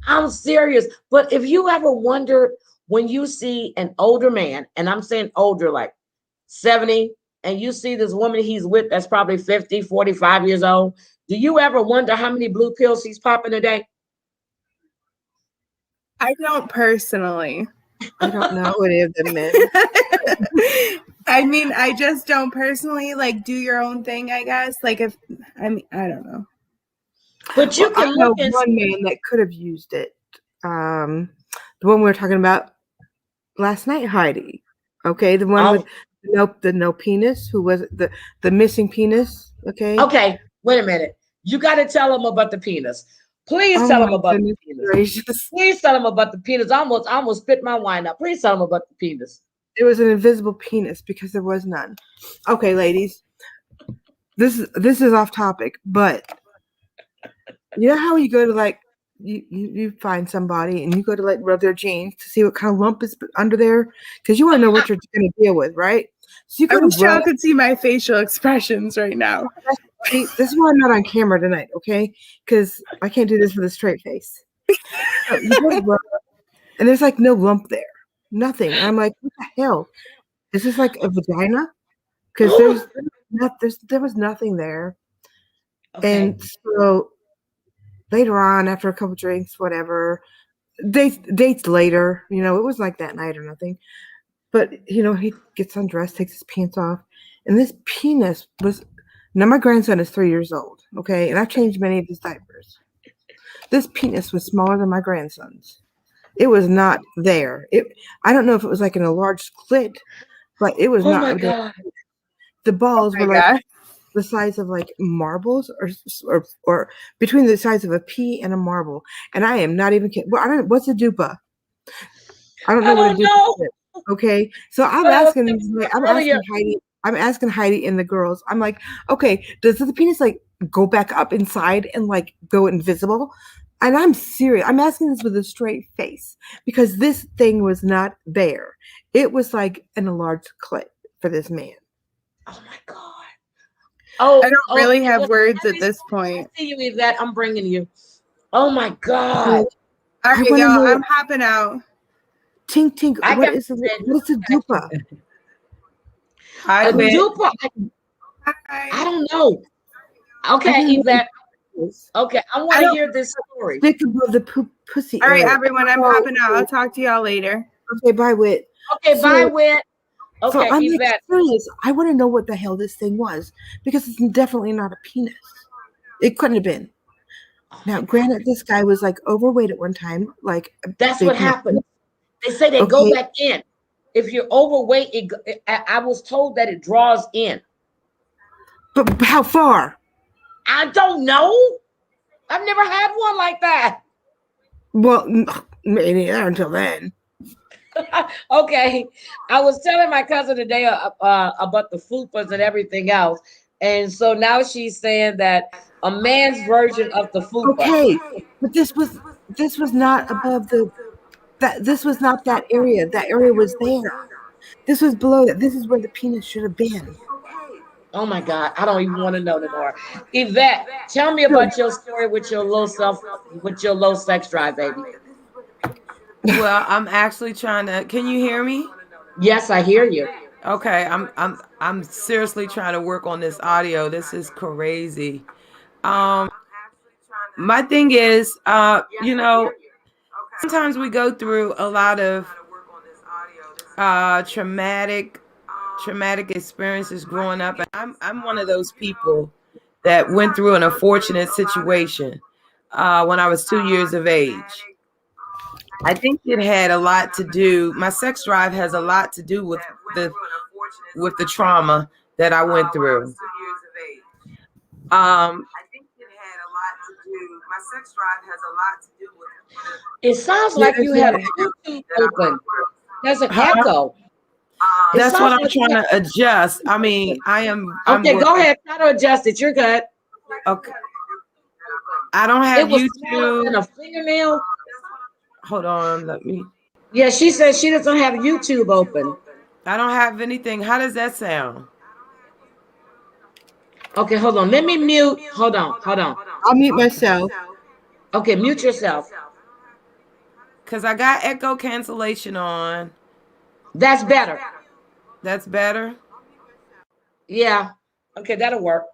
I'm serious. But if you ever wonder when you see an older man, and I'm saying older, like 70, and you see this woman he's with that's probably 50, 45 years old, do you ever wonder how many blue pills he's popping a day? I don't personally. I don't know any of them men. I mean, I just don't personally like do your own thing, I guess. Like if I mean, I don't know. But you I can know look and one man that could have used it. The one we were talking about last night, Heidi. Okay, the one with the no penis, who was the missing penis. Okay, wait a minute. You got to tell him about the penis. Please Oh tell him my about the goodness penis. gracious. Please tell him about the penis. I almost spit my wine out. Please tell him about the penis. It was an invisible penis because there was none. Okay, ladies. This is off topic, but you know how you go to like you find somebody and you go to like rub their jeans to see what kind of lump is under there because you want to know what you're going to deal with, right? So you I go wish to y'all rub. could see my facial expressions right now. See, this is why I'm not on camera tonight, okay? Because I can't do this with a straight face. So you go to rub, and there's like no lump there, nothing. And I'm like, what the hell? Is this like a vagina? Because there was nothing there. Okay. And so later on, after a couple drinks, whatever, dates later, it was like that night or nothing. But he gets undressed, takes his pants off, and this penis was. Now my grandson is 3 years old, okay, and I've changed many of his diapers. This penis was smaller than my grandson's. It was not there. I don't know if it was like in a large clit, but it was Oh not my there. God. The balls were like God. the size of like marbles or between the size of a pea and a marble. And I am not even kidding. Well, I don't. What's a dupa? I don't know what a I don't dupa know. is. Okay, so I'm But I was asking thinking earlier. Heidi. I'm asking Heidi and the girls. I'm like, okay, does the penis like go back up inside and like go invisible? And I'm serious. I'm asking this with a straight face because this thing was not there. It was like in a large clit for this man. Oh my God. Oh, I don't really have well, words at this point. I see you, Yvette. I'm bringing you. Oh my God. So, All I right, wanna y'all, know- I'm hopping out. Tink tink. I What got is it. a dupa? Hi, A babe. dupa. I don't know. Okay, Yvette. Okay, I want to hear this story. Stick above the pussy. All right, area. everyone, I'm hopping out. I'll talk to y'all later. Okay, bye, Wit. Okay, bye, Wit. So Okay, I'm like, Yvette. serious. I want to know what the hell this thing was because it's definitely not a penis. It couldn't have been. Now, granted, this guy was like overweight at one time. Like That's big what man. happens. They say they go back in. If you're overweight, I was told that it draws in. But how far? I don't know. I've never had one like that. Well, maybe not until then. Okay, I was telling my cousin today about the fupas and everything else, and so now she's saying that a man's version of the fupa. Okay, but this was not above this was not that area. That area was there. This was below that. This is where the penis should have been. Oh my God, I don't even want to know anymore. Yvette, tell me about your story with your low sex drive, baby. Well, I'm actually trying to. Can you hear me? Yes, I hear you. Okay, I'm seriously trying to work on this audio. This is crazy. My thing is, sometimes we go through a lot of traumatic experiences growing up, and I'm one of those people that went through an unfortunate situation when I was 2 years of age. I think it had a lot to do. My sex drive has a lot to do with the trauma that I went through. I think it had a lot to do. My sex drive has a lot to do with. It sounds like you have YouTube open. There's an echo. That's what I'm trying to adjust. I mean, Okay, go ahead. Try to adjust it. You're good. Okay. I don't have it was YouTube. Than a fingernail. Hold on, let me. Yeah, she says she doesn't have YouTube open. I don't have anything. How does that sound? Okay, hold on. Let me mute. Hold on. Hold on. I'll mute myself. Okay, mute yourself. Because I got echo cancellation on. That's better. That's better. Yeah. Okay, that'll work.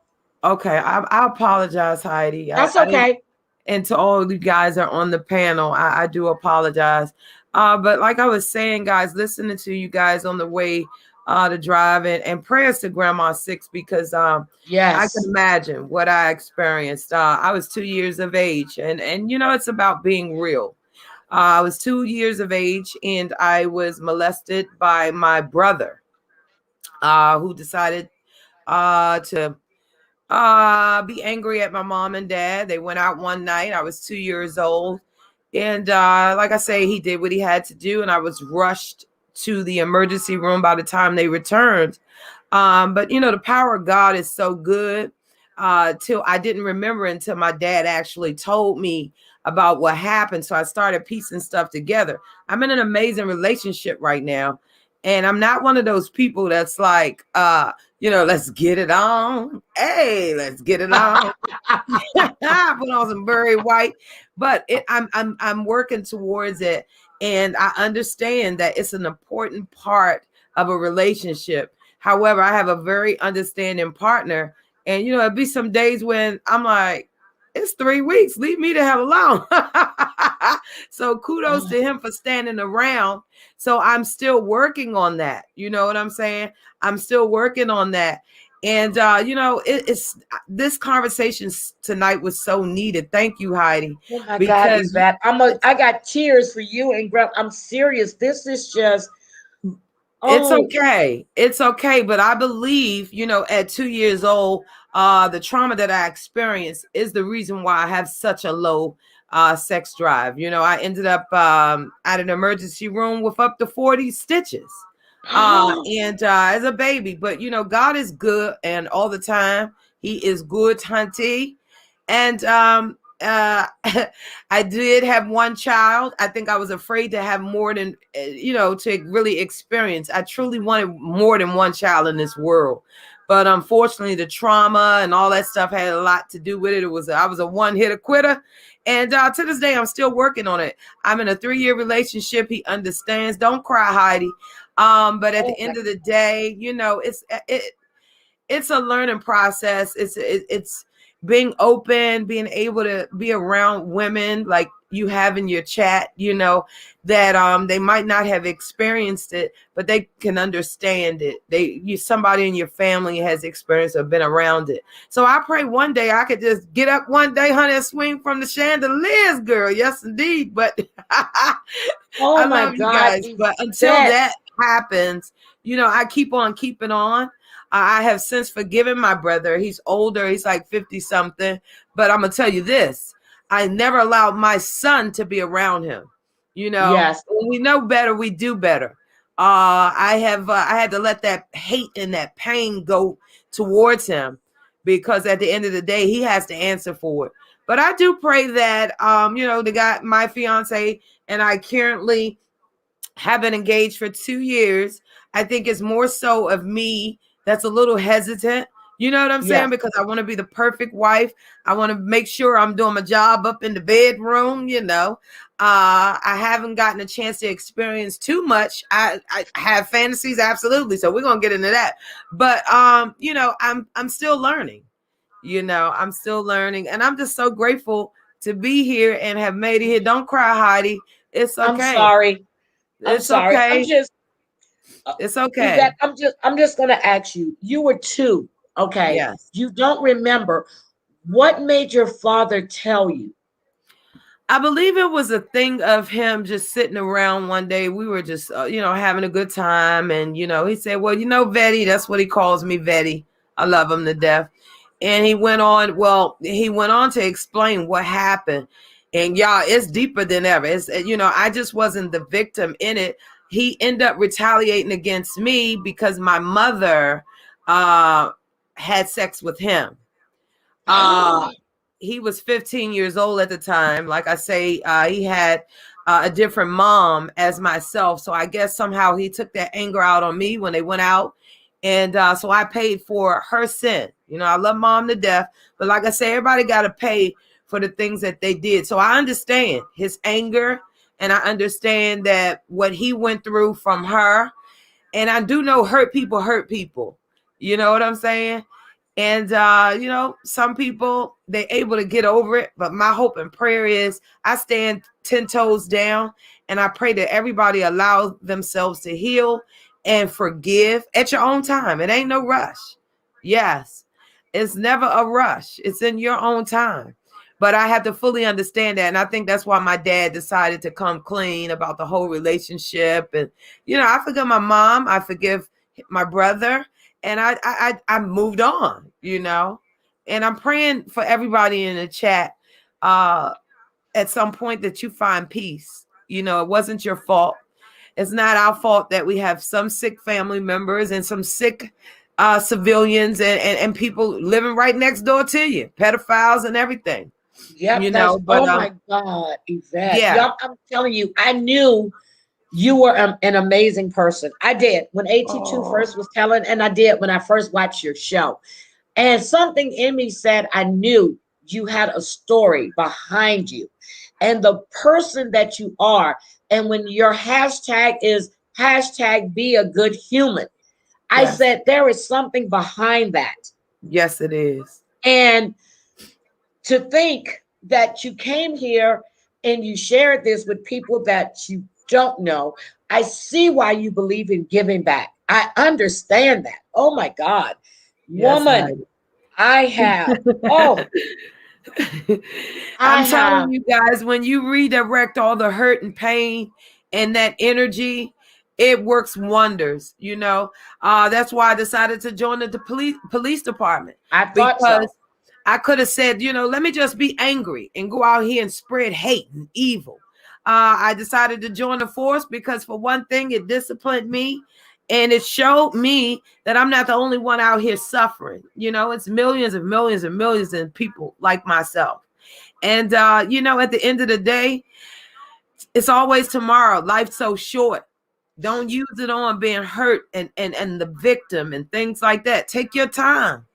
Okay, I apologize, Heidi. That's I didn't, okay. and to all you guys that are on the panel, I do apologize. But like I was saying, guys, listening to you guys on the way to drive and prayers to Grandma Six, because I Yes. can imagine what I experienced. I was 2 years of age, and you know, it's about being real. I was 2 years of age, and I was molested by my brother, who decided to be angry at my mom and dad. They went out one night. I was 2 years old. And like I say, he did what he had to do. And I was rushed to the emergency room by the time they returned. But, you know, the power of God is so good. Till I didn't remember until my dad actually told me about what happened. So I started piecing stuff together. I'm in an amazing relationship right now. And I'm not one of those people that's like, you know, let's get it on. Hey, let's get it on. I put on some Barry White, but I'm working towards it, and I understand that it's an important part of a relationship. However, I have a very understanding partner, and you know, it'd be some days when I'm like, it's 3 weeks, leave me the hell alone. So kudos to him for standing around. So I'm still working on that. You know what I'm saying? I'm still working on that. And you know, it's this conversation tonight was so needed. Thank you, Heidi. Oh my God, Because Yvette. I got tears for you and Grandma. I'm serious. This is just it's okay. It's okay. But I believe, you know, at 2 years old, the trauma that I experienced is the reason why I have such a low sex drive. You know, I ended up at an emergency room with up to 40 stitches. And as a baby, but you know, God is good, and all the time He is good, hunty. And I did have one child. I think I was afraid to have more than you know, to really experience. I truly wanted more than one child in this world, but unfortunately, the trauma and all that stuff had a lot to do with it. I was a one-hitter quitter, and to this day, I'm still working on it. I'm in a 3-year relationship. He understands. Don't cry, Heidi. But at the end of the day, you know, it's a learning process. It's being open, being able to be around women like you have in your chat, you know, that they might not have experienced it, but they can understand it. Somebody in your family has experienced or been around it. So I pray one day I could just get up one day, honey, and swing from the chandeliers, girl. Yes, indeed. But oh I my love you God, guys. But until Yvette. that happens, you know, I keep on keeping on. I have since forgiven my brother. He's older. He's like 50 something. But I'm going to tell you this. I never allowed my son to be around him. You know, Yes. when we know better, we do better. I had to let that hate and that pain go towards him, because at the end of the day, he has to answer for it. But I do pray that, you know, my fiance and I currently have been engaged for 2 years. I think it's more so of me that's a little hesitant. You know what I'm saying? Because I want to be the perfect wife. I want to make sure I'm doing my job up in the bedroom. You know, I haven't gotten a chance to experience too much. I have fantasies, absolutely. So we're gonna get into that. But you know, I'm still learning. You know, I'm still learning, and I'm just so grateful to be here and have made it here. Don't cry, Heidi. It's okay. I'm sorry. It's okay. It's okay. Yvette, I'm just gonna ask you. You were 2, okay? Yes. You don't remember. What made your father tell you? I believe it was a thing of him just sitting around one day. We were just, you know, having a good time, and you know, he said, "Well, you know, Vetty, that's what he calls me, Vetty. I love him to death." And he went on. Well, he went on to explain what happened, and y'all, it's deeper than ever. It's, you know, I just wasn't the victim in it. He ended up retaliating against me because my mother had sex with him. He was 15 years old at the time. Like I say, he had a different mom as myself. So I guess somehow he took that anger out on me when they went out. And so I paid for her sin. You know, I love mom to death, but like I say, everybody got to pay for the things that they did. So I understand his anger, and I understand that what he went through from her. And I do know hurt people hurt people. You know what I'm saying? And, you know, some people, they're able to get over it. But my hope and prayer is I stand 10 toes down, and I pray that everybody allow themselves to heal and forgive at your own time. It ain't no rush. Yes, it's never a rush. It's in your own time. But I have to fully understand that. And I think that's why my dad decided to come clean about the whole relationship. And, you know, I forgive my mom. I forgive my brother. And I moved on, you know. And I'm praying for everybody in the chat at some point that you find peace. You know, it wasn't your fault. It's not our fault that we have some sick family members and some sick civilians and people living right next door to you, pedophiles and everything. Yep, You that's, know, but oh my God, Yvette. yeah. Yep, I'm telling you, I knew you were an amazing person. I did when AT2 first was telling, and I did when I first watched your show. And something in me said, I knew you had a story behind you and the person that you are. And when your hashtag is hashtag be a good human, I Yes. said, there is something behind that. Yes, it is. And to think that you came here and you shared this with people that you don't know, I see why you believe in giving back. I understand that. Oh my God. Yes, Woman, I have. Oh, I I'm have. telling you guys, when you redirect all the hurt and pain and that energy, it works wonders. You know, that's why I decided to join the police department. I thought Because so. I could have said, you know, let me just be angry and go out here and spread hate and evil. I decided to join the force because, for one thing, it disciplined me. And it showed me that I'm not the only one out here suffering. You know, it's millions and millions and millions of people like myself. And, you know, at the end of the day, it's always tomorrow. Life's so short. Don't use it on being hurt and the victim and things like that. Take your time.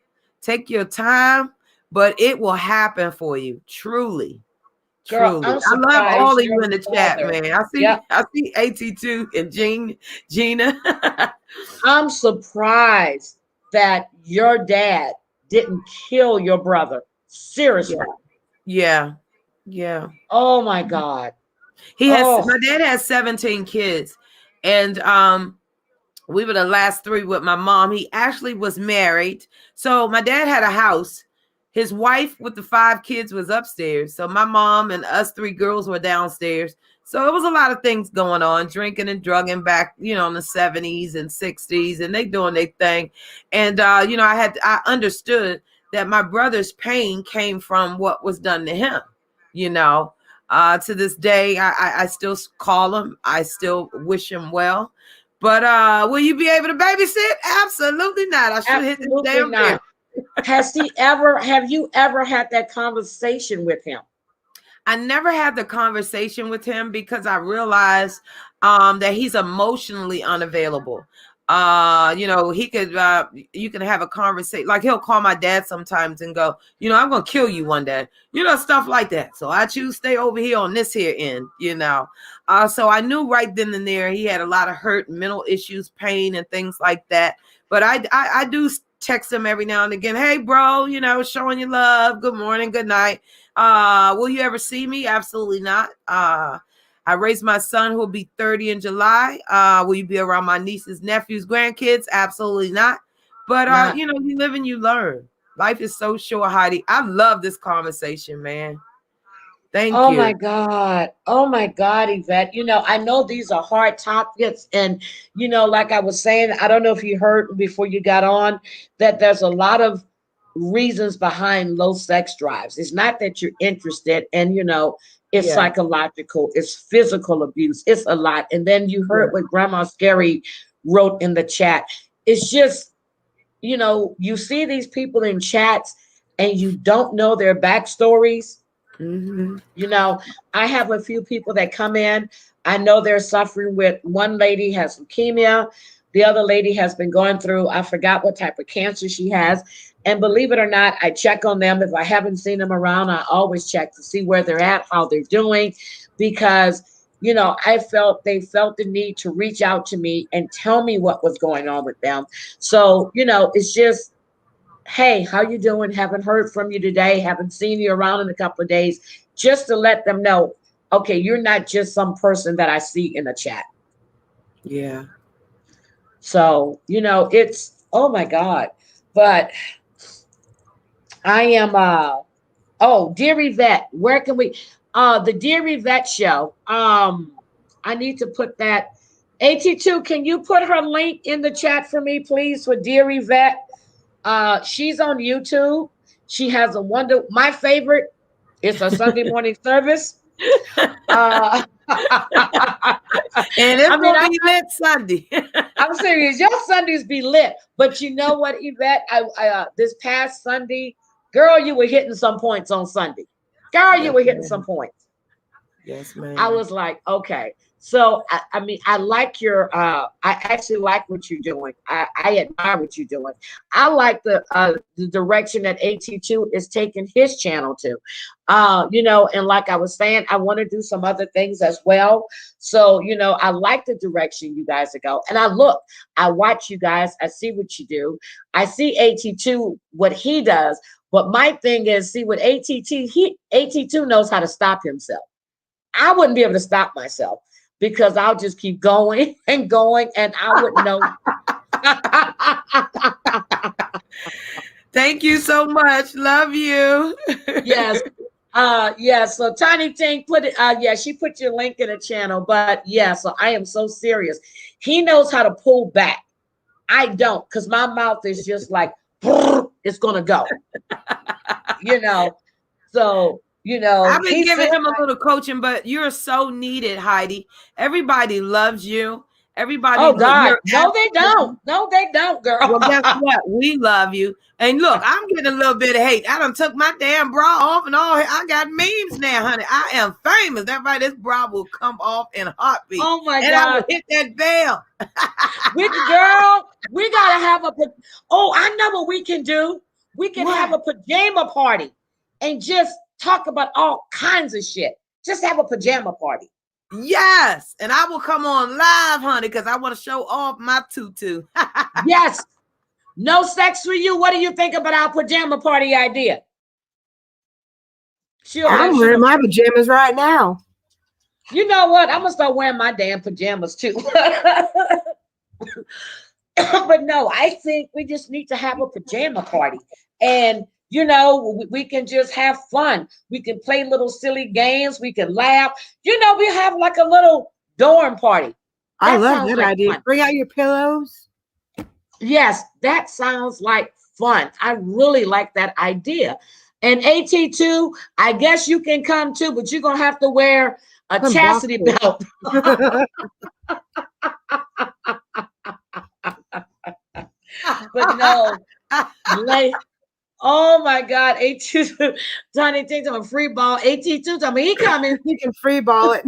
Take your time, but it will happen for you. Truly. Girl, Truly. I'm I love all surprised of your you in the chat, father. man. I see AT2 and Gina. I'm surprised that your dad didn't kill your brother. Seriously. Yeah. Yeah. Oh my God. My Oh, dad has 17 kids. And we were the last three with my mom. He actually was married. So my dad had a house. His wife with the 5 kids was upstairs. So my mom and us 3 girls were downstairs. So it was a lot of things going on, drinking and drugging back, you know, in the 70s and 60s, and they doing their thing. And, you know, I understood that my brother's pain came from what was done to him, you know. To this day, I still call him. I still wish him well. But will you be able to babysit? Absolutely not. I should hit this absolutely damn bill. not. Have you ever had that conversation with him? I never had the conversation with him because I realized that he's emotionally unavailable. You know, he could you can have a conversation, like he'll call my dad sometimes and go, you know, I'm gonna kill you one day, you know, stuff like that. So I choose stay over here on this here end, you know. So I knew right then and there he had a lot of hurt, mental issues, pain, and things like that. But I do text him every now and again, hey bro, you know, showing you love, good morning, good night. Will you ever see me? Absolutely not. I raised my son who will be 30 in July. Will you be around my nieces, nephews, grandkids? Absolutely not. But you know, you live and you learn. Life is so short, Heidi. I love this conversation, man. Thank you. Oh my God. Oh my God, Yvette. You know, I know these are hard topics. And, you know, like I was saying, I don't know if you heard before you got on that there's a lot of reasons behind low sex drives. It's not that you're interested, and, you know, it's psychological, it's physical abuse, it's a lot. And then you heard what Grandma Scary wrote in the chat. It's just, you know, you see these people in chats and you don't know their backstories. Mm-hmm. You know, I have a few people that come in. I know they're suffering with, one lady has leukemia. The other lady has been going through, I forgot what type of cancer she has. And believe it or not, I check on them. If I haven't seen them around, I always check to see where they're at, how they're doing, because they felt the need to reach out to me and tell me what was going on with them. So, it's just, hey, how you doing? Haven't heard from you today. Haven't seen you around in a couple of days, just to let them know, okay, you're not just some person that I see in the chat. Yeah. So, it's, oh my God. But I am, Dear Yvette, where can we, the Dear Yvette show, I need to put that, AT2, can you put her link in the chat for me, please, for Dear Yvette? She's on YouTube. She has my favorite is a Sunday morning service. And it's gonna be lit Sunday. I'm serious. Your Sundays be lit. But you know what, Yvette? I this past Sunday, girl, you were hitting some points on Sunday. Girl, you were hitting some points. Yes, ma'am. I was like, okay. So I like I actually like what you're doing. I admire what you're doing. I like the direction that AT2 is taking his channel to. And like I was saying, I want to do some other things as well. So, I like the direction you guys are going. And I watch you guys, I see what you do. I see AT2, what he does. But my thing is, see, with AT2 knows how to stop himself. I wouldn't be able to stop myself, because I'll just keep going and going, and I wouldn't know. Thank you so much. Love you. Yes. So Tiny Ting put it, she put your link in the channel, but so I am so serious. He knows how to pull back. I don't, because my mouth is just like, it's going to go, so, I've been giving him a little coaching, but you're so needed, Heidi. Everybody loves you. Everybody. Oh God, no, they don't. No, they don't, girl. Well, guess what? We love you. And look, I'm getting a little bit of hate. I done took my damn bra off and all. I got memes now, honey. I am famous. Everybody, this bra will come off in a heartbeat. Oh my God! And I will hit that bell. We gotta have I know what we can do. We can have a pajama party and just talk about all kinds of shit. Just have a pajama party. Yes. And I will come on live, honey, because I want to show off my tutu. Yes. No sex for you. What do you think about our pajama party idea? I'm wearing my pajamas right now. You know what? I'm going to start wearing my damn pajamas too. But no, I think we just need to have a pajama party. And we can just have fun. We can play little silly games. We can laugh. We have like a little dorm party. I love that idea. Fun. Bring out your pillows. Yes, that sounds like fun. I really like that idea. And AT2, I guess you can come too, but you're going to have to wear a chastity belt. But no, oh my God, AT2, Tiny Ting on free ball. AT2 told me he coming. He can free ball it.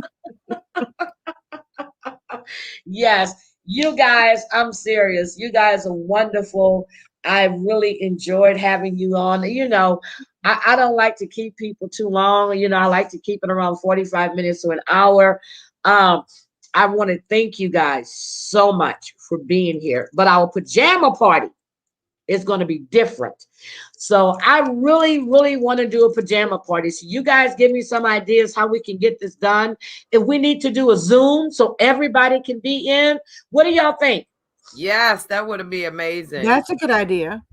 Yes, you guys, I'm serious. You guys are wonderful. I really enjoyed having you on. I don't like to keep people too long. I like to keep it around 45 minutes to an hour. I want to thank you guys so much for being here. But our pajama party is going to be different. So I really, really want to do a pajama party. So you guys give me some ideas how we can get this done. If we need to do a Zoom so everybody can be in, what do y'all think? Yes, that would be amazing. That's a good idea.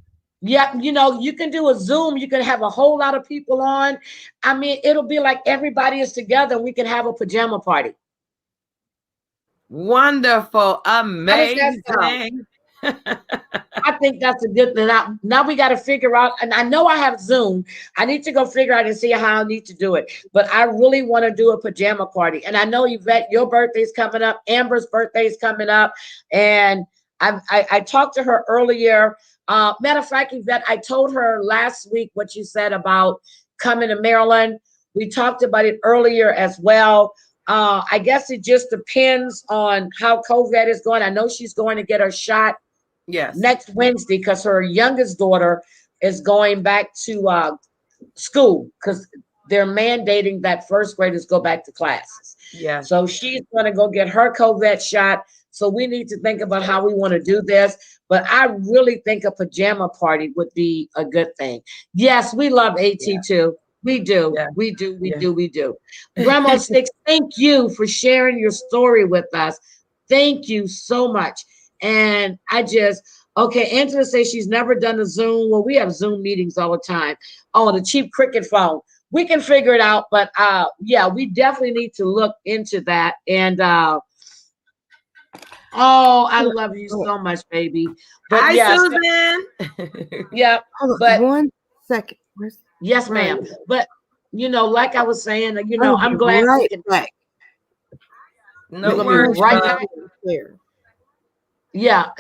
Yeah, you can do a Zoom. You can have a whole lot of people on. I mean, it'll be like everybody is together. We can have a pajama party. Wonderful. Amazing. I think that's a good thing. Now we got to figure out, and I know I have Zoom. I need to go figure out and see how I need to do it. But I really want to do a pajama party. And I know, Yvette, your birthday's coming up. Amber's birthday's coming up. And I talked to her earlier. Matter of fact, Yvette, I told her last week what you said about coming to Maryland. We talked about it earlier as well. I guess it just depends on how COVID is going. I know she's going to get her shot Yes. next Wednesday because her youngest daughter is going back to school because they're mandating that first graders go back to classes. Yes. So she's going to go get her COVID shot. So we need to think about how we want to do this. But I really think a pajama party would be a good thing. Yes, we love AT2. We do. Yeah. We do. We Yeah. do. We do. Grandma Six, thank you for sharing your story with us. Thank you so much. And okay, Angela says she's never done a Zoom. Well, we have Zoom meetings all the time. Oh, the cheap cricket phone. We can figure it out. But yeah, we definitely need to look into that. And oh, I love you so much, baby. But Hi, yes, Susan. yeah. Hold on, But 1 second. yes, ma'am. But like I was saying, I'm glad we right can. back. No We're worries, right love. back. There. Yeah,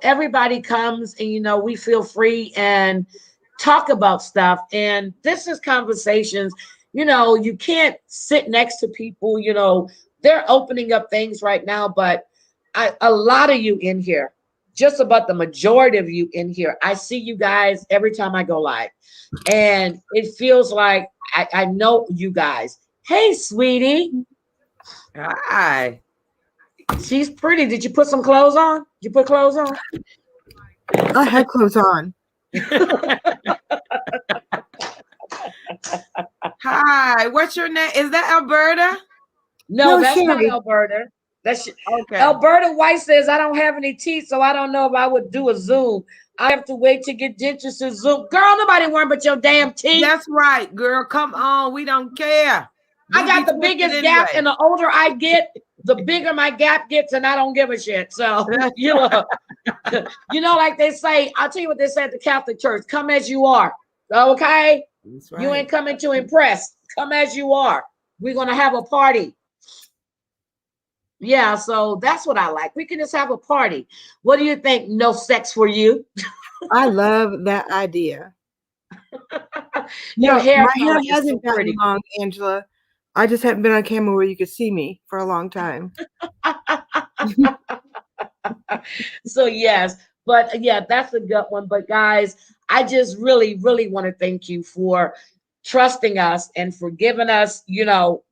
everybody comes and we feel free and talk about stuff. And this is conversations. You can't sit next to people. They're opening up things right now, but a lot of you in here, just about the majority of you in here, I see you guys every time I go live, and it feels like I know you guys. Hey, sweetie. Hi. She's pretty. Did you put some clothes on? You put clothes on? I had clothes on. Hi. What's your name? Is that Alberta? No, No, that's not Sherry. Alberta. That's Okay. Alberta White says, I don't have any teeth, so I don't know if I would do a Zoom. I have to wait to get dentures to Zoom. Girl, nobody worrying about your damn teeth. That's right, girl. Come on. We don't care. I got the biggest gap, and the older I get, the bigger my gap gets, and I don't give a shit. So, like they say, I'll tell you what they say at the Catholic Church, come as you are. Okay? That's right. You ain't coming to impress. Come as you are. We're going to have a party. Yeah, so that's what I like. We can just have a party. What do you think? No sex for you? I love that idea. Your hair my hair color is so hasn't gotten pretty. long, Angela. I just haven't been on camera where you could see me for a long time. So yes, but yeah, that's a good one. But guys, I just really, really want to thank you for trusting us and for giving us,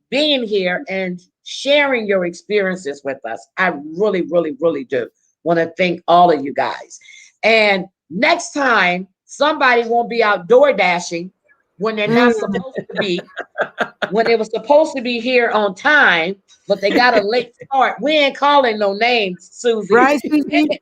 being here and sharing your experiences with us. I really, really, really do want to thank all of you guys. And next time, somebody won't be out door dashing when they're not supposed to be, when they were supposed to be here on time, but they got a late start. We ain't calling no names, Susie. Right, Susie?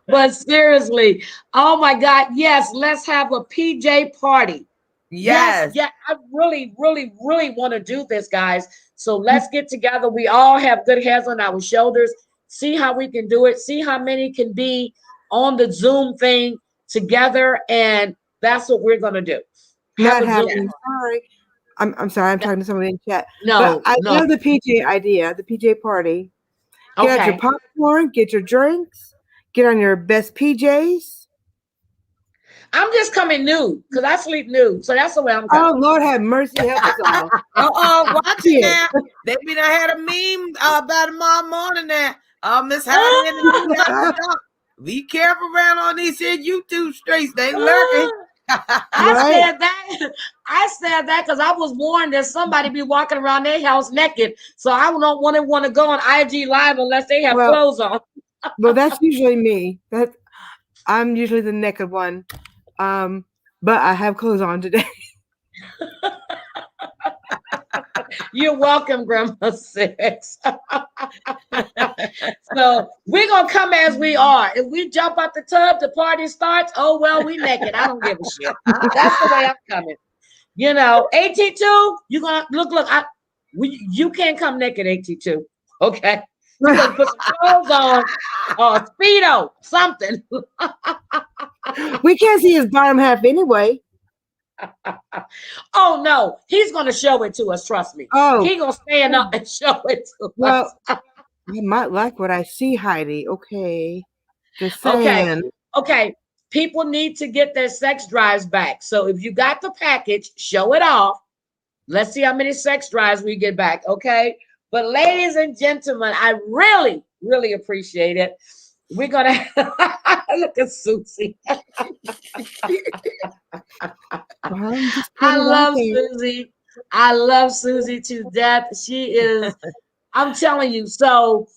But seriously, oh my God, yes, let's have a PJ party. Yes. Yeah, I really, really, really want to do this, guys. So let's get together. We all have good heads on our shoulders. See how we can do it. See how many can be on the Zoom thing together, and that's what we're gonna do. Not happening. Sorry. I'm sorry. I'm talking to somebody in chat. No, but I no. love the PJ idea, the PJ party. Get out your popcorn, get your drinks, get on your best PJs. I'm just coming nude because I sleep nude. So that's the way I'm coming. Oh, Lord have mercy, help us all. Watch it now. They be done had a meme about tomorrow morning now. Miss Hattie, be careful around on these here YouTube streets. They lurking. I said that because I was warned that somebody be walking around their house naked. So I don't want to go on IG Live unless they have clothes on. Well, that's usually me. I'm usually the naked one. But I have clothes on today. You're welcome, Grandma Six. So we're gonna come as we are. If we jump out the tub, the party starts. Oh well, we naked. I don't give a shit. That's the way I'm coming. AT2, you're gonna look. You can't come naked, AT2. Okay. You gotta put some clothes on, or Speedo, something. We can't see his bottom half anyway. Oh no, he's gonna show it to us. Trust me. Oh, he's gonna stand up and show it to us. I might like what I see, Heidi. Okay, just saying. Okay. people need to get their sex drives back. So if you got the package, show it off. Let's see how many sex drives we get back, okay? But ladies and gentlemen, I really, really appreciate it. We're gonna look at Susie. I love Susie. I love Susie to death. She is, I'm telling you. So,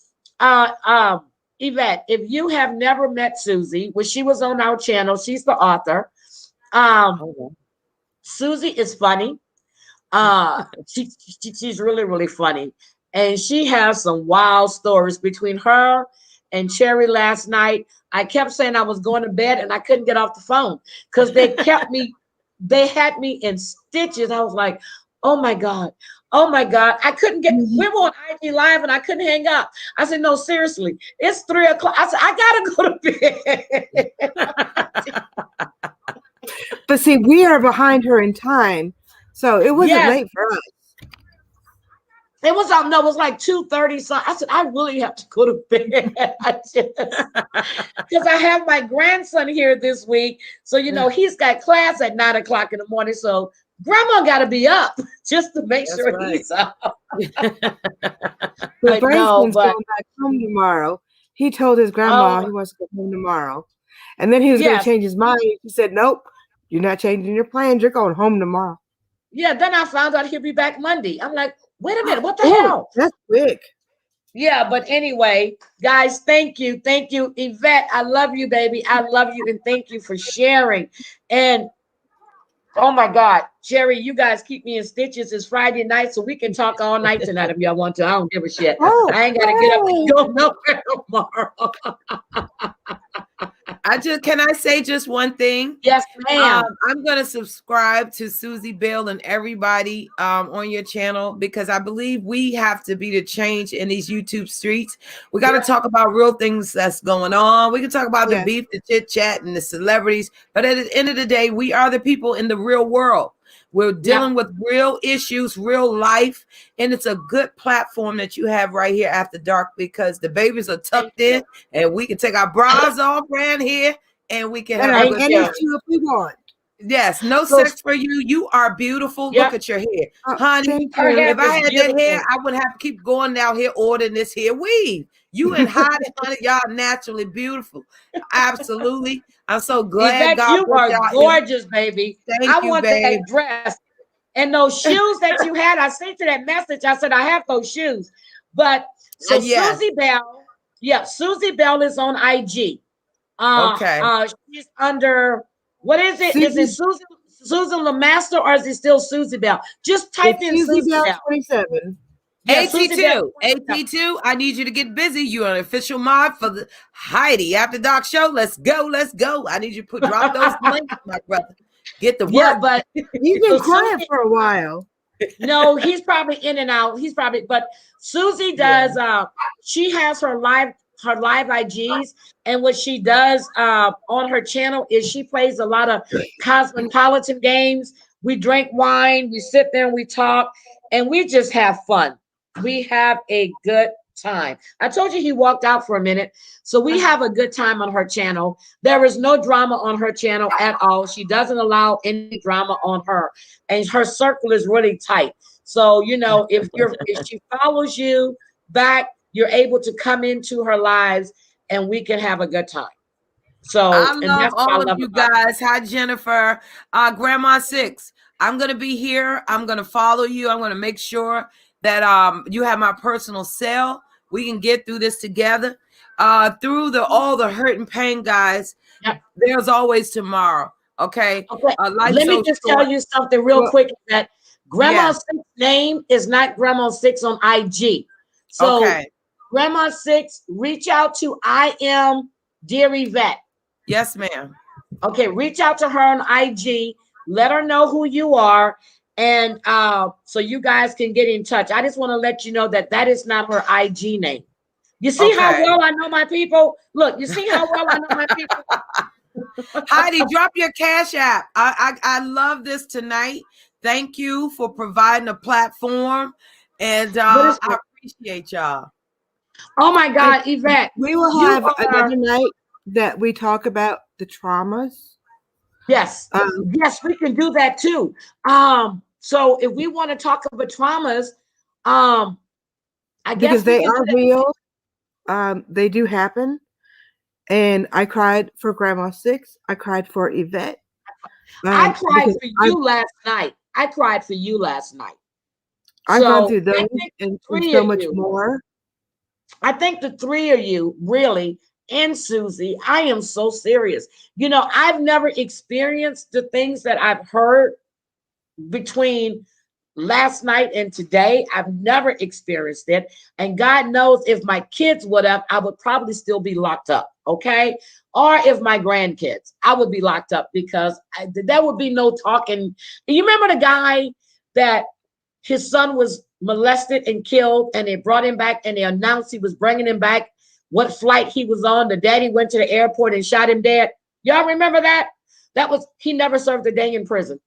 Yvette, if you have never met Susie, well, she was on our channel. She's the author. Susie is funny. She's really, really funny. And she has some wild stories between her and Cherry last night. I kept saying I was going to bed and I couldn't get off the phone because they kept me, they had me in stitches. I was like, oh my God. Oh my God. I couldn't get, we were on IG Live and I couldn't hang up. I said, no, seriously, it's 3 o'clock. I said, I gotta go to bed. But see, we are behind her in time. So it wasn't late for us. It was no, it was like 2:30. So I said, I really have to go to bed. Because I have my grandson here this week. So, you know, he's got class at 9 o'clock in the morning. So grandma got to be up just to make sure he's up. But Branson's going back home tomorrow. He told his grandma he wants to go home tomorrow. And then he was going to change his mind. He said, nope, you're not changing your plans. You're going home tomorrow. Yeah, then I found out he'll be back Monday. I'm like, wait a minute, what the hell? That's quick. Yeah, but anyway, guys, thank you. Thank you, Yvette. I love you, baby. I love you, and thank you for sharing. And oh my God, Jerry, you guys keep me in stitches. It's Friday night, so we can talk all night tonight if y'all want to. I don't give a shit. I ain't gotta get up and go nowhere tomorrow. Can I say just one thing? Yes, ma'am. I'm gonna subscribe to Susie Bell and everybody on your channel because I believe we have to be the change in these YouTube streets. We got to talk about real things that's going on. We can talk about the beef, the chit chat, and the celebrities, but at the end of the day, we are the people in the real world. We're dealing with real issues, real life, and it's a good platform that you have right here after dark because the babies are tucked in, and we can take our bras off right here, and we can have a good time. If we want. Yes, no sex for you. You are beautiful. Look at your hair, honey. If I had that hair, I wouldn't have to keep going down here ordering this hair weave. You and Heidi, honey, y'all naturally beautiful. Absolutely. I'm so glad God you are gorgeous, baby. I want that dress and those shoes that you had. I sent you that message. I said I have those shoes, but so Susie Bell, Susie Bell is on IG. She's under what is it? Is it Susan LeMaster or is it still Susie Bell? Just type in Susie Bell 27. AT2, AT2, I need you to get busy. You're an official mod for the Heidi After Dark show. Let's go, let's go. I need you to drop those links, my brother. Get the work. Yeah, but he's been quiet for a while. No, he's probably in and out. But Susie does. She has her live IGs, and what she does on her channel is she plays a lot of cosmopolitan games. We drink wine, we sit there and we talk, and we just have fun. We have a good time. I told you he walked out for a minute. So we have a good time on her channel. There is no drama on her channel at all. She doesn't allow any drama on her. And her circle is really tight. So, you know, if she follows you back, you're able to come into her lives and we can have a good time. So I love all of you guys. Hi, Jennifer. Grandma Six. I'm going to be here. I'm going to follow you. I'm going to make sure that you have my personal cell. We can get through this together. Through all the hurt and pain, guys. Yep. There's always tomorrow. Okay. Let me just tell you something real quick. That Grandma Six name is not Grandma Six on IG. So Grandma Six, reach out to I am Dear Yvette. Yes, ma'am. Okay, reach out to her on IG. Let her know who you are. And so you guys can get in touch. I just want to let you know that is not her IG name. You see how well I know my people? Look, you see how well I know my people? Heidi, drop your Cash App. I love this tonight. Thank you for providing a platform. And I appreciate y'all. Oh, my God, Yvette. We will have another night that we talk about the traumas. Yes. Yes, we can do that too. So if we want to talk about traumas, I guess because they are real. They do happen. And I cried for Grandma Six. I cried for Yvette. I cried for you last night. I cried for you last night. I've gone through those and so much more. I think the three of you really, and Susie, I am so serious. You know, I've never experienced the things that I've heard between last night and today. I've never experienced it. And God knows if my kids would have, I would probably still be locked up. Okay. Or if my grandkids, I would be locked up because there would be no talking. You remember the guy that his son was molested and killed, and they brought him back and they announced he was bringing him back, what flight he was on. The daddy went to the airport and shot him dead. Y'all remember that? He never served a day in prison.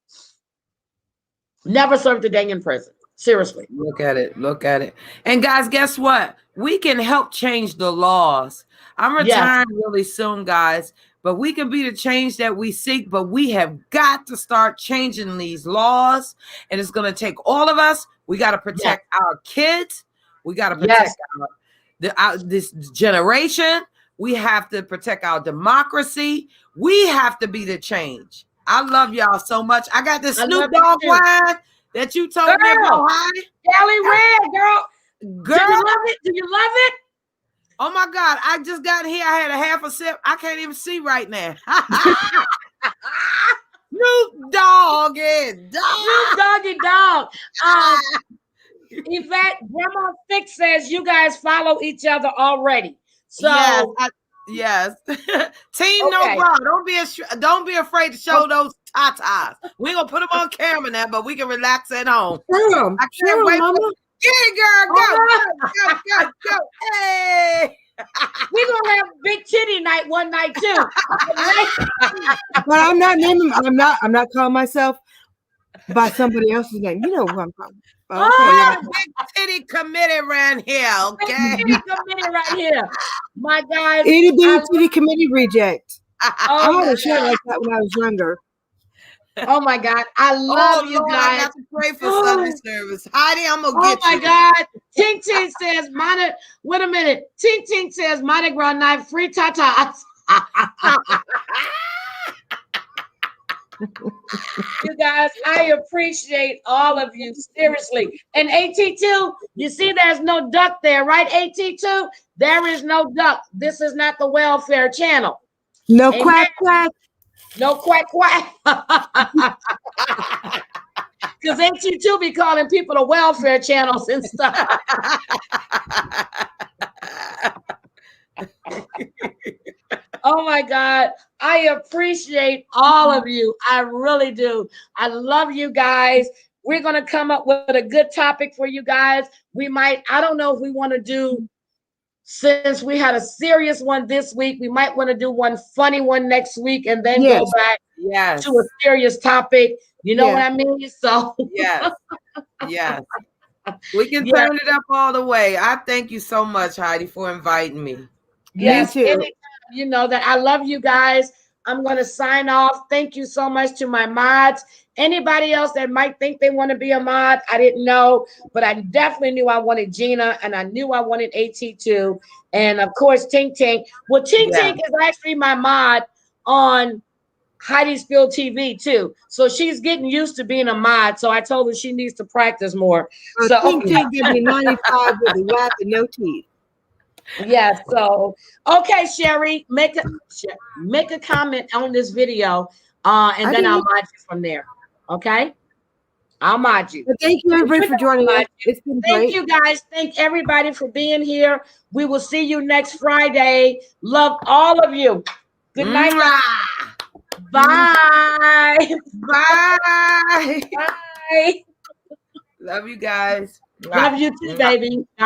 Never served a day in prison. Seriously. Look at it. Look at it. And guys, guess what? We can help change the laws. I'm retiring really soon, guys, but we can be the change that we seek, but we have got to start changing these laws, and it's going to take all of us. We got to protect our kids. We got to protect this generation. We have to protect our democracy. We have to be the change. I love y'all so much. I got this Snoop Dogg wine that you told me about. Kelly Red, girl. Do you love it? Do you love it? Oh my God. I just got here. I had a half a sip. I can't even see right now. Snoop Doggy Dog. Snoop Doggy Dog. In fact, Grandma Fix says you guys follow each other already. So yes. Team No Bra. Don't be afraid to show those tatas. We gonna put them on camera now, but we can relax at home. I can't wait. Get it, girl. Go. Hey. We're gonna have big titty night one night too. But I'm not calling myself by somebody else's name. You know who I'm calling. Big titty committee around here, okay? Big titty committee right here. My guys. Itty bitty titty committee reject. I had a shirt like that when I was younger. Oh my God. I love you Lord, guys. I got to pray for Sunday service. Heidi, I'm going to get you. Oh my God. Ting Ting says, wait a minute. Ting Ting says, Mardi Gras night, free tatas. You guys, I appreciate all of you. Seriously. And AT2, you see there's no duck there, right? AT2, there is no duck. This is not the welfare channel. No quack quack. No quack quack. Because AT2 be calling people the welfare channels and stuff. Oh my God. I appreciate all of you. I really do. I love you guys. We're going to come up with a good topic for you guys. I don't know if we want to do, since we had a serious one this week, we might want to do one funny one next week and then go back to a serious topic. You know what I mean? So yes. We can turn it up all the way. I thank you so much, Heidi, for inviting me. Yes, anytime. You know that I love you guys. I'm going to sign off. Thank you so much to my mods. Anybody else that might think they want to be a mod, I didn't know, but I definitely knew I wanted Gina, and I knew I wanted AT2, and of course Tink Tink. Well, Tink Tink is actually my mod on Heidi's Field TV too, so she's getting used to being a mod. So I told her she needs to practice more. So Tink Tink give me 95 with a laugh and no teeth. Yeah, so okay, Sherry, make a comment on this video, and then I'll mod you from there. Okay, I'll mod you. But thank you everybody for joining us. It's been great. Thank you guys. Thank everybody for being here. We will see you next Friday. Love all of you. Good night. Bye. Bye. Bye. Love you guys. Love you too, baby. Bye.